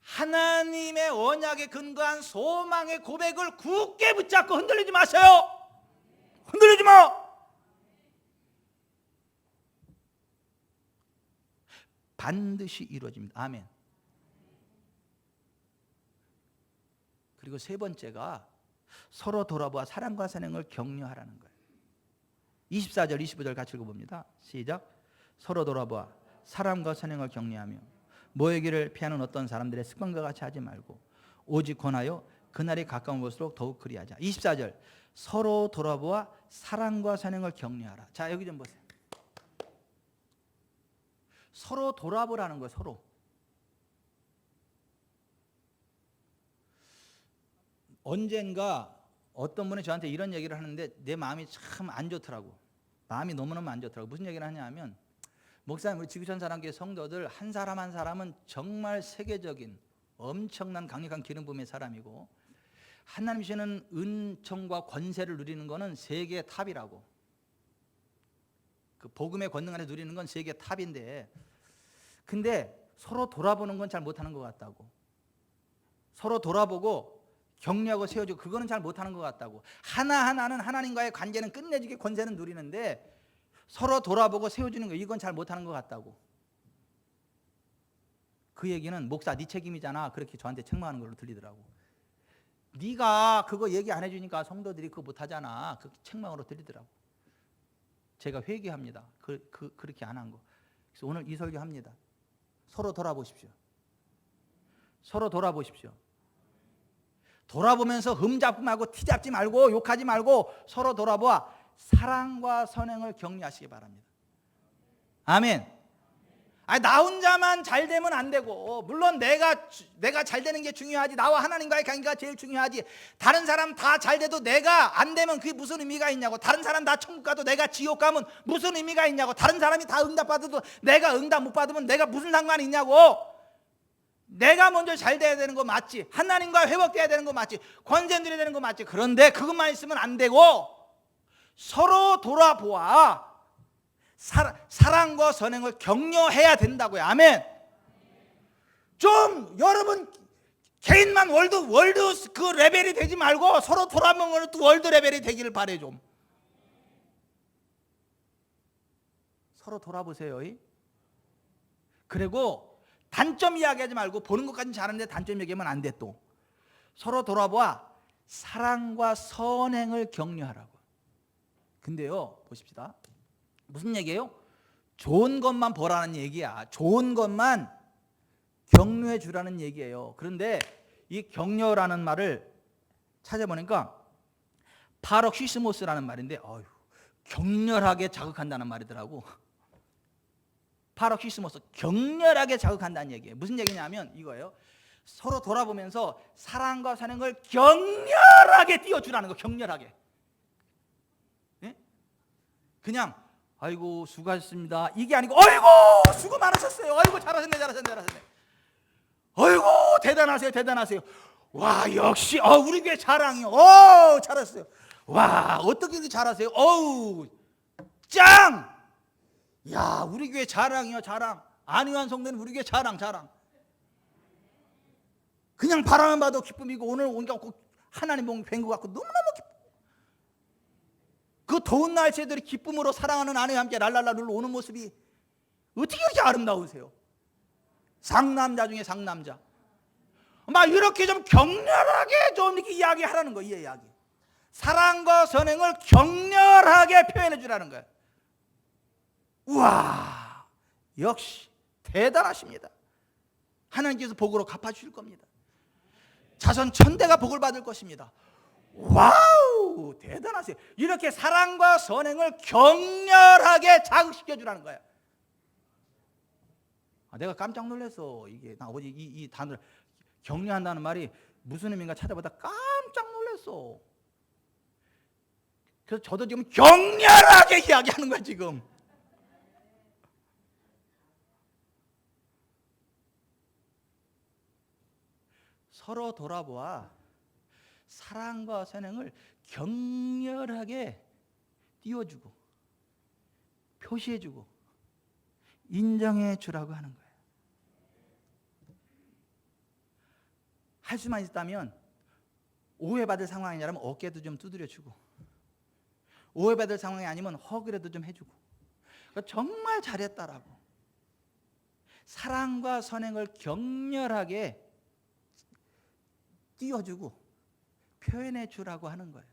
하나님의 언약에 근거한 소망의 고백을 굳게 붙잡고 흔들리지 마세요. 흔들리지 마. 반드시 이루어집니다. 아멘. 그리고 세 번째가 서로 돌아보아 사랑과 선행을 격려하라는 거예요. 24절 25절 같이 읽어봅니다. 시작. 서로 돌아보아 사랑과 선행을 격려하며 모이기를 피하는 어떤 사람들의 습관과 같이 하지 말고 오직 권하여 그날이 가까운 것일수록 더욱 그리하자. 24절 서로 돌아보아 사랑과 선행을 격려하라. 자 여기 좀 보세요. 서로 돌아보라는 거예요. 서로. 언젠가 어떤 분이 저한테 이런 얘기를 하는데 내 마음이 참 안 좋더라고. 마음이 너무너무 안 좋더라고. 무슨 얘기를 하냐면 목사님 우리 지구촌 사랑교회 성도들 한 사람 한 사람은 정말 세계적인 엄청난 강력한 기름 부음의 사람이고 하나님 주시는 은총과 권세를 누리는 것은 세계 탑이라고. 그 복음의 권능 안에 누리는 건 세계 탑인데 근데 서로 돌아보는 건 잘 못하는 것 같다고. 서로 돌아보고 격려하고 세워주고 그거는 잘 못하는 것 같다고. 하나하나는 하나님과의 관계는 끝내주게 권세는 누리는데 서로 돌아보고 세워주는 거 이건 잘 못하는 것 같다고. 그 얘기는 목사 네 책임이잖아 그렇게 저한테 책망하는 걸로 들리더라고. 네가 그거 얘기 안 해주니까 성도들이 그거 못하잖아. 그 책망으로 들리더라고. 제가 회개합니다. 그렇게 안 한 거. 그래서 오늘 이 설교 합니다. 서로 돌아보십시오. 서로 돌아보십시오. 돌아보면서 흠 잡지 말고 티 잡지 말고 욕하지 말고 서로 돌아보아 사랑과 선행을 격려하시기 바랍니다. 아멘. 아니, 나 혼자만 잘 되면 안 되고, 물론 내가 잘 되는 게 중요하지. 나와 하나님과의 관계가 제일 중요하지. 다른 사람 다 잘 돼도 내가 안 되면 그게 무슨 의미가 있냐고. 다른 사람 다 천국 가도 내가 지옥 가면 무슨 의미가 있냐고. 다른 사람이 다 응답 받아도 내가 응답 못 받으면 내가 무슨 상관이 있냐고. 내가 먼저 잘 돼야 되는 거 맞지. 하나님과 회복돼야 되는 거 맞지. 권세 누려야 되는 거 맞지. 그런데 그것만 있으면 안 되고 서로 돌아보아 사랑과 선행을 격려해야 된다고요. 아멘. 좀 여러분 개인만 월드 그 레벨이 되지 말고 서로 돌아보면 또 월드 레벨이 되기를 바래. 좀 서로 돌아보세요. 그리고 단점 이야기하지 말고, 보는 것까지는 잘하는데 단점 얘기하면 안 돼. 또 서로 돌아보아 사랑과 선행을 격려하라고. 근데요, 보십시다. 무슨 얘기예요? 좋은 것만 보라는 얘기야. 좋은 것만 격려해 주라는 얘기예요. 그런데 이 격려라는 말을 찾아보니까 파럭시스모스라는 말인데, 격렬하게 자극한다는 말이더라고. 파럭시스모스, 격렬하게 자극한다는 얘기예요. 무슨 얘기냐면 이거예요. 서로 돌아보면서 사랑과 선행을 격렬하게 띄워주라는 거. 격렬하게. 네? 그냥 아이고 수고하셨습니다 이게 아니고, 아이고 수고 많으셨어요, 아이고 잘하셨네. 아이고 대단하세요. 와 역시 우리 교회 자랑이요. 잘했어요. 와 어떻게 이렇게 잘하세요. 짱. 야 우리 교회 자랑이요. 자랑. 안희환 성도는 우리 교회 자랑. 그냥 바라만 봐도 기쁨이고, 오늘 오니까 하나님 뵌것 같고 너무너무 기쁨. 그 더운 날씨에도 기쁨으로 사랑하는 아내와 함께 랄랄라 룰러 오는 모습이 어떻게 그렇게 아름다우세요. 상남자 중에 상남자. 막 이렇게 좀 격렬하게 좀 이렇게 이야기하라는 거예요. 이 이야기. 사랑과 선행을 격렬하게 표현해 주라는 거예요. 우와 역시 대단하십니다. 하나님께서 복으로 갚아주실 겁니다. 자손 천대가 복을 받을 것입니다. 와우 대단하세요. 이렇게 사랑과 선행을 격렬하게 자극시켜 주라는 거야. 내가 깜짝 놀랐어. 이게 나 어제 이 단어를 격려한다는 말이 무슨 의미인가 찾아보다 깜짝 놀랐어. 그래서 저도 지금 격렬하게 이야기하는 거야 지금. 서로 돌아보아 사랑과 선행을 격렬하게 띄워주고 표시해주고 인정해 주라고 하는 거예요. 할 수만 있다면 오해받을 상황이라면 어깨도 좀 두드려주고, 오해받을 상황이 아니면 허그라도 좀 해주고, 정말 잘했다라고 사랑과 선행을 격렬하게 띄워주고 표현해 주라고 하는 거예요.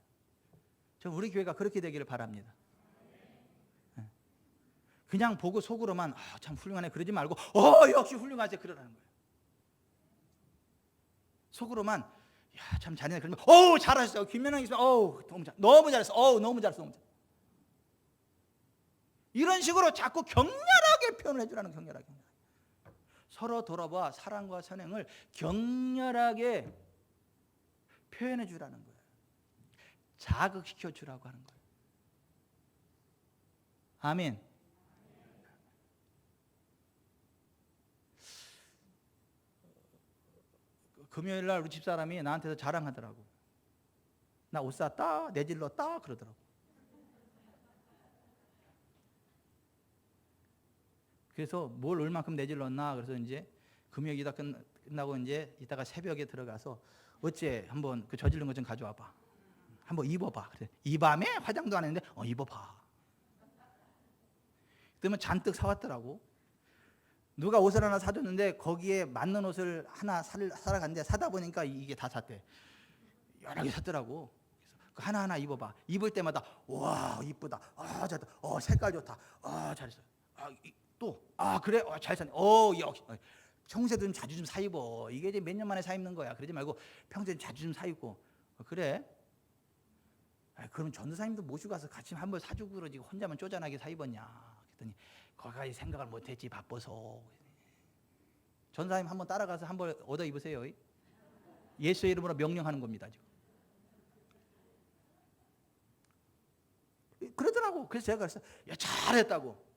저 우리 교회가 그렇게 되기를 바랍니다. 그냥 보고 속으로만 참 훌륭하네 그러지 말고 역시 훌륭하지 그러라는 거예요. 속으로만 참 잘했네 그러면 잘하셨어요. 김연아님 있으면 너무 잘했어. 너무 잘했어. 이런 식으로 자꾸 격렬하게 표현을 해주라는, 격렬하게. 서로 돌아봐 사랑과 선행을 격렬하게 표현해 주라는 거예요. 자극시켜 주라고 하는 거예요. 아멘. 금요일 날 우리 집사람이 나한테서 자랑하더라고. 나 옷 샀다, 내질렀다 그러더라고. 그래서 뭘 얼마큼 내질렀나. 그래서 이제 금요일 다 끝나고 이제 이따가 새벽에 들어가서 어째 한번 그 저질른 거 좀 가져와봐. 한번 입어봐. 그래. 이 밤에 화장도 안 했는데 입어봐. 그러면 잔뜩 사왔더라고. 누가 옷을 하나 사줬는데 거기에 맞는 옷을 하나 사러 갔는데 사다 보니까 이게 다 샀대. 여러 개 샀더라고. 그래서 하나하나 입어봐. 입을 때마다 와 이쁘다. 아 잘했다. 색깔 좋다. 아 잘했어. 그래. 잘 샀네. 역시. 평소에 좀 자주 좀 사 입어. 이게 이제 몇 년 만에 사 입는 거야. 그러지 말고 평소에 자주 좀 사 입고. 그래? 그럼 전도사님도 모시고 가서 같이 한번 사주고 그러지 혼자만 쪼잔하게 사 입었냐? 그랬더니 거기까지 생각을 못했지 바빠서. 전도사님 한번 따라가서 한번 얻어 입으세요. 예수의 이름으로 명령하는 겁니다. 지금. 그러더라고. 그래서 제가 그랬어요. 야 잘했다고.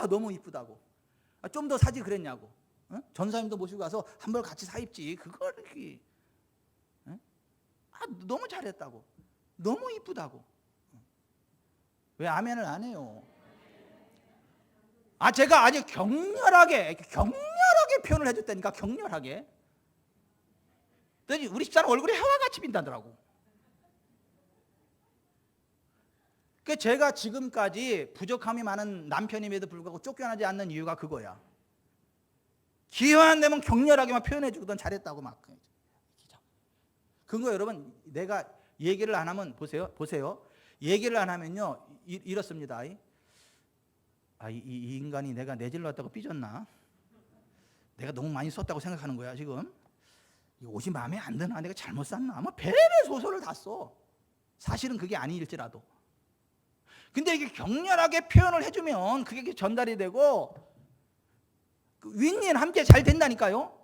너무 이쁘다고. 좀 더 사지 그랬냐고. 전사님도 모시고 가서 한 벌 같이 사 입지. 그걸 이렇게. 너무 잘했다고. 너무 이쁘다고. 왜 아멘을 안 해요? 제가 아주 격렬하게 표현을 해줬다니까. 격렬하게. 우리 집사람 얼굴이 해와 같이 빛나더라고. 그러니까 제가 지금까지 부족함이 많은 남편임에도 불구하고 쫓겨나지 않는 이유가 그거야. 기회만 되면 격렬하게만 표현해주거든. 잘했다고 막. 그거 여러분 내가 얘기를 안 하면 보세요. 얘기를 안 하면요 이렇습니다. 이 인간이 내가 내질러 왔다고 삐졌나? 내가 너무 많이 썼다고 생각하는 거야 지금. 이 옷이 마음에 안 드나? 내가 잘못 샀나? 별의 소설을 다 써. 사실은 그게 아닐지라도. 근데 이게 격렬하게 표현을 해주면 그게 전달이 되고 윈윈 함께 잘 된다니까요.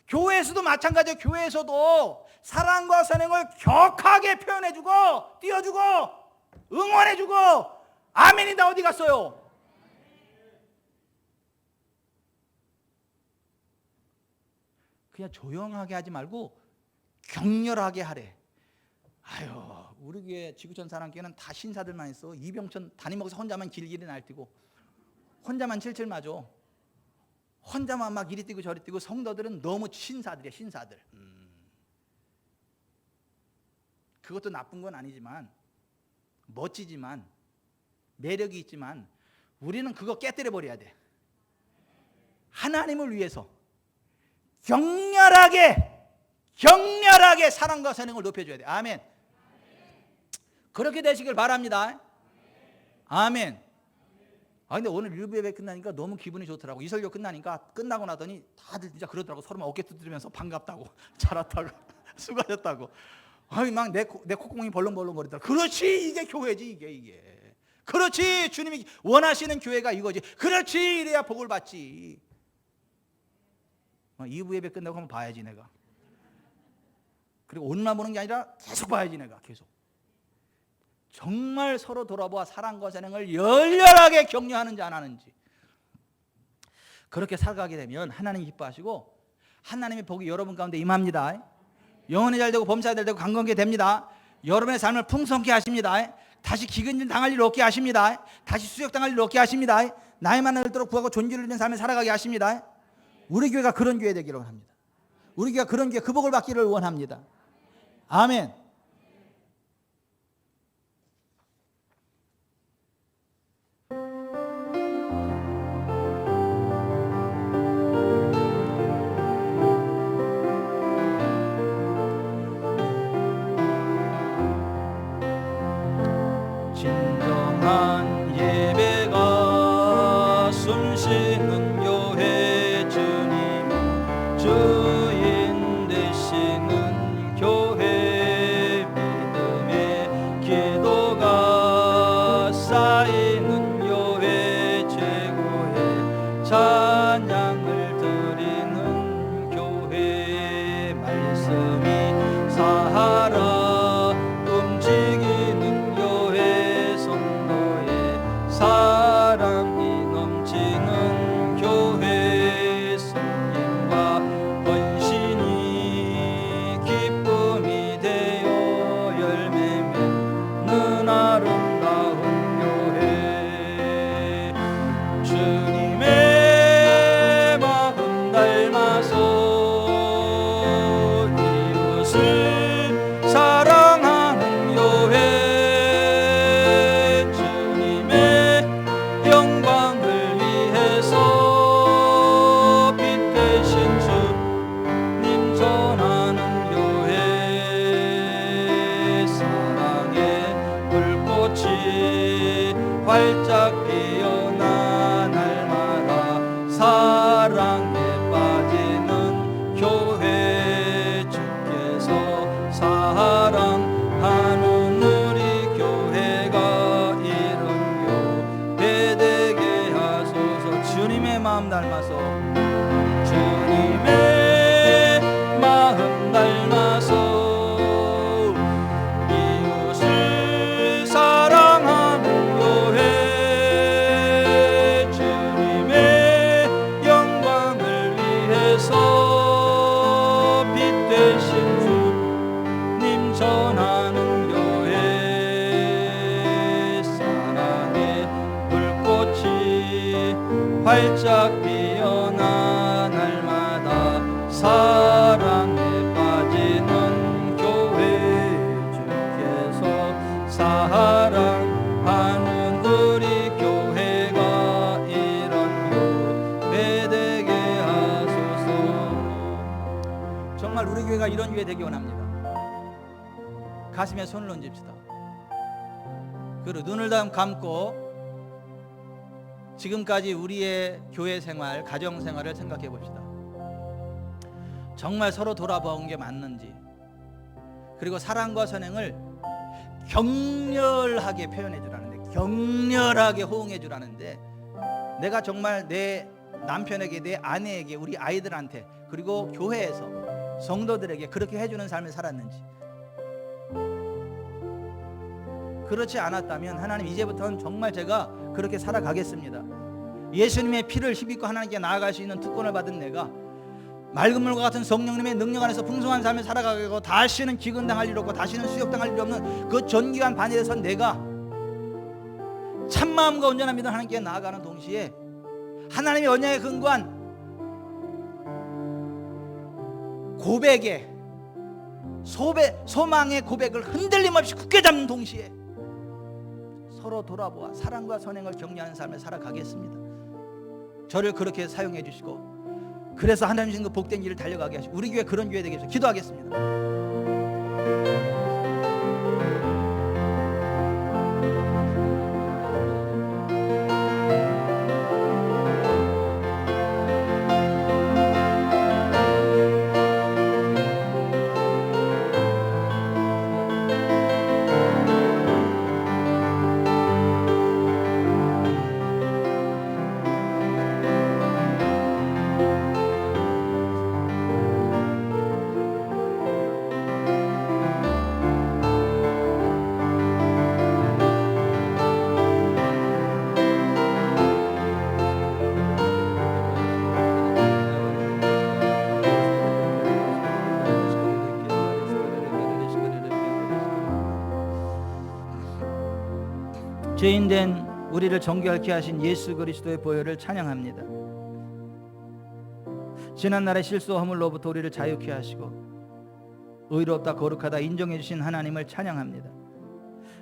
교회에서도 마찬가지예요. 교회에서도 사랑과 선행을 격하게 표현해주고 띄워주고 응원해주고 아멘이 다 어디 갔어요? 그냥 조용하게 하지 말고 격렬하게 하래. 우리 교회 지구촌 사랑교회는 다 신사들만 있어. 이병천 담임목사 혼자만 길길이 날뛰고 혼자만 칠칠 맞아. 혼자만 막 이리 뛰고 저리 뛰고. 성도들은 너무 신사들이야. 신사들. 그것도 나쁜 건 아니지만 멋지지만 매력이 있지만 우리는 그거 깨뜨려 버려야 돼. 하나님을 위해서 격렬하게 사랑과 선행을 높여줘야 돼. 아멘. 그렇게 되시길 바랍니다. 아멘. 근데 오늘 일부 예배 끝나니까 너무 기분이 좋더라고. 이 설교 끝나고 나더니 다들 진짜 그러더라고. 서로 막 어깨 두드리면서 반갑다고 잘했다고 수고하셨다고. 막 내 콧구멍이 벌렁벌렁 거리더라고. 그렇지, 이게 교회지. 이게 그렇지, 주님이 원하시는 교회가 이거지. 그렇지, 이래야 복을 받지. 2부 예배 끝나고 한번 봐야지 내가. 그리고 오늘만 보는 게 아니라 계속 봐야지 내가. 계속 정말 서로 돌아보아 사랑과 선행을 열렬하게 격려하는지 안 하는지. 그렇게 살아가게 되면 하나님 기뻐하시고 하나님의 복이 여러분 가운데 임합니다. 영혼이 잘되고 범사가 잘되고 강건하게 됩니다. 여러분의 삶을 풍성케 하십니다. 다시 기근질 당할 일 없게 하십니다. 다시 수역당할 일 없게 하십니다. 나이만 들도록 구하고 존귀를 누리는 삶을 살아가게 하십니다. 우리 교회가 그런 교회 되기를 원합니다. 우리 교회가 그런 교회, 그 복을 받기를 원합니다. 아멘. 진정한 예배가 숨쉬는 교회, 주님 주인 되시는 교회. 닮아서 주님의 마음 닮아서 이웃을 사랑하는 교회 주님의 영광을 위해서 빛 되신 주님 전하는 교회 사랑의 불꽃이 활짝 피어나 날마다 사랑에 빠지는 교회 주께서 사랑하는 우리 교회가 이런 교회 되게 하소서. 정말 우리 교회가 이런 교회 되기 원합니다. 가슴에 손을 얹읍시다. 그리고 눈을 다 감고 지금까지 우리의 교회 생활, 가정 생활을 생각해 봅시다. 정말 서로 돌아본 게 맞는지, 그리고 사랑과 선행을 격렬하게 표현해 주라는데, 격렬하게 호응해 주라는데, 내가 정말 내 남편에게, 내 아내에게, 우리 아이들한테, 그리고 교회에서 성도들에게 그렇게 해주는 삶을 살았는지. 그렇지 않았다면 하나님, 이제부터는 정말 제가 그렇게 살아가겠습니다. 예수님의 피를 힘입고 하나님께 나아갈 수 있는 특권을 받은 내가 맑은 물과 같은 성령님의 능력 안에서 풍성한 삶을 살아가고 다시는 기근당할 일 없고 다시는 수욕당할 일 없는 그 존귀한 반열에서 내가 참마음과 온전한 믿음 하나님께 나아가는 동시에 하나님의 언약에 근거한 고백에 소망의 고백을 흔들림 없이 굳게 잡는 동시에 서로 돌아보아 사랑과 선행을 격려하는 삶을 살아가겠습니다. 저를 그렇게 사용해 주시고, 그래서 하나님 주신 그 복된 길을 달려가게 하시고 우리 교회 그런 교회 되게 해주시고 기도하겠습니다. 죄인된 우리를 정결케 하신 예수 그리스도의 보혈을 찬양합니다. 지난날의 실수와 허물로부터 우리를 자유케 하시고 의롭다 거룩하다 인정해 주신 하나님을 찬양합니다.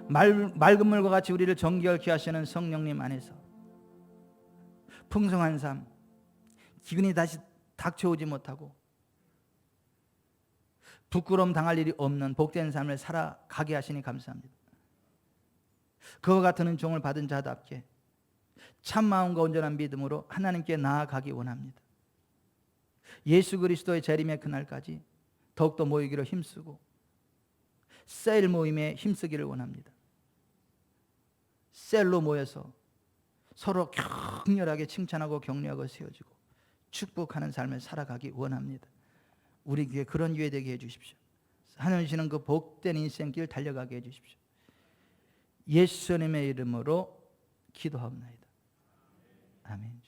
맑은 물과 같이 우리를 정결케 하시는 성령님 안에서 풍성한 삶, 기근이 다시 닥쳐오지 못하고 부끄러움 당할 일이 없는 복된 삶을 살아가게 하시니 감사합니다. 그와 같은 은총을 받은 자답게 참 마음과 온전한 믿음으로 하나님께 나아가기 원합니다. 예수 그리스도의 재림의 그날까지 더욱더 모이기로 힘쓰고 셀 모임에 힘쓰기를 원합니다. 셀로 모여서 서로 격렬하게 칭찬하고 격려하고 세워주고 축복하는 삶을 살아가기 원합니다. 우리 교회 그런 교회 되게 해주십시오. 하나님 주시는 그 복된 인생길 달려가게 해주십시오. 예수님의 이름으로 기도하옵나이다. 아멘.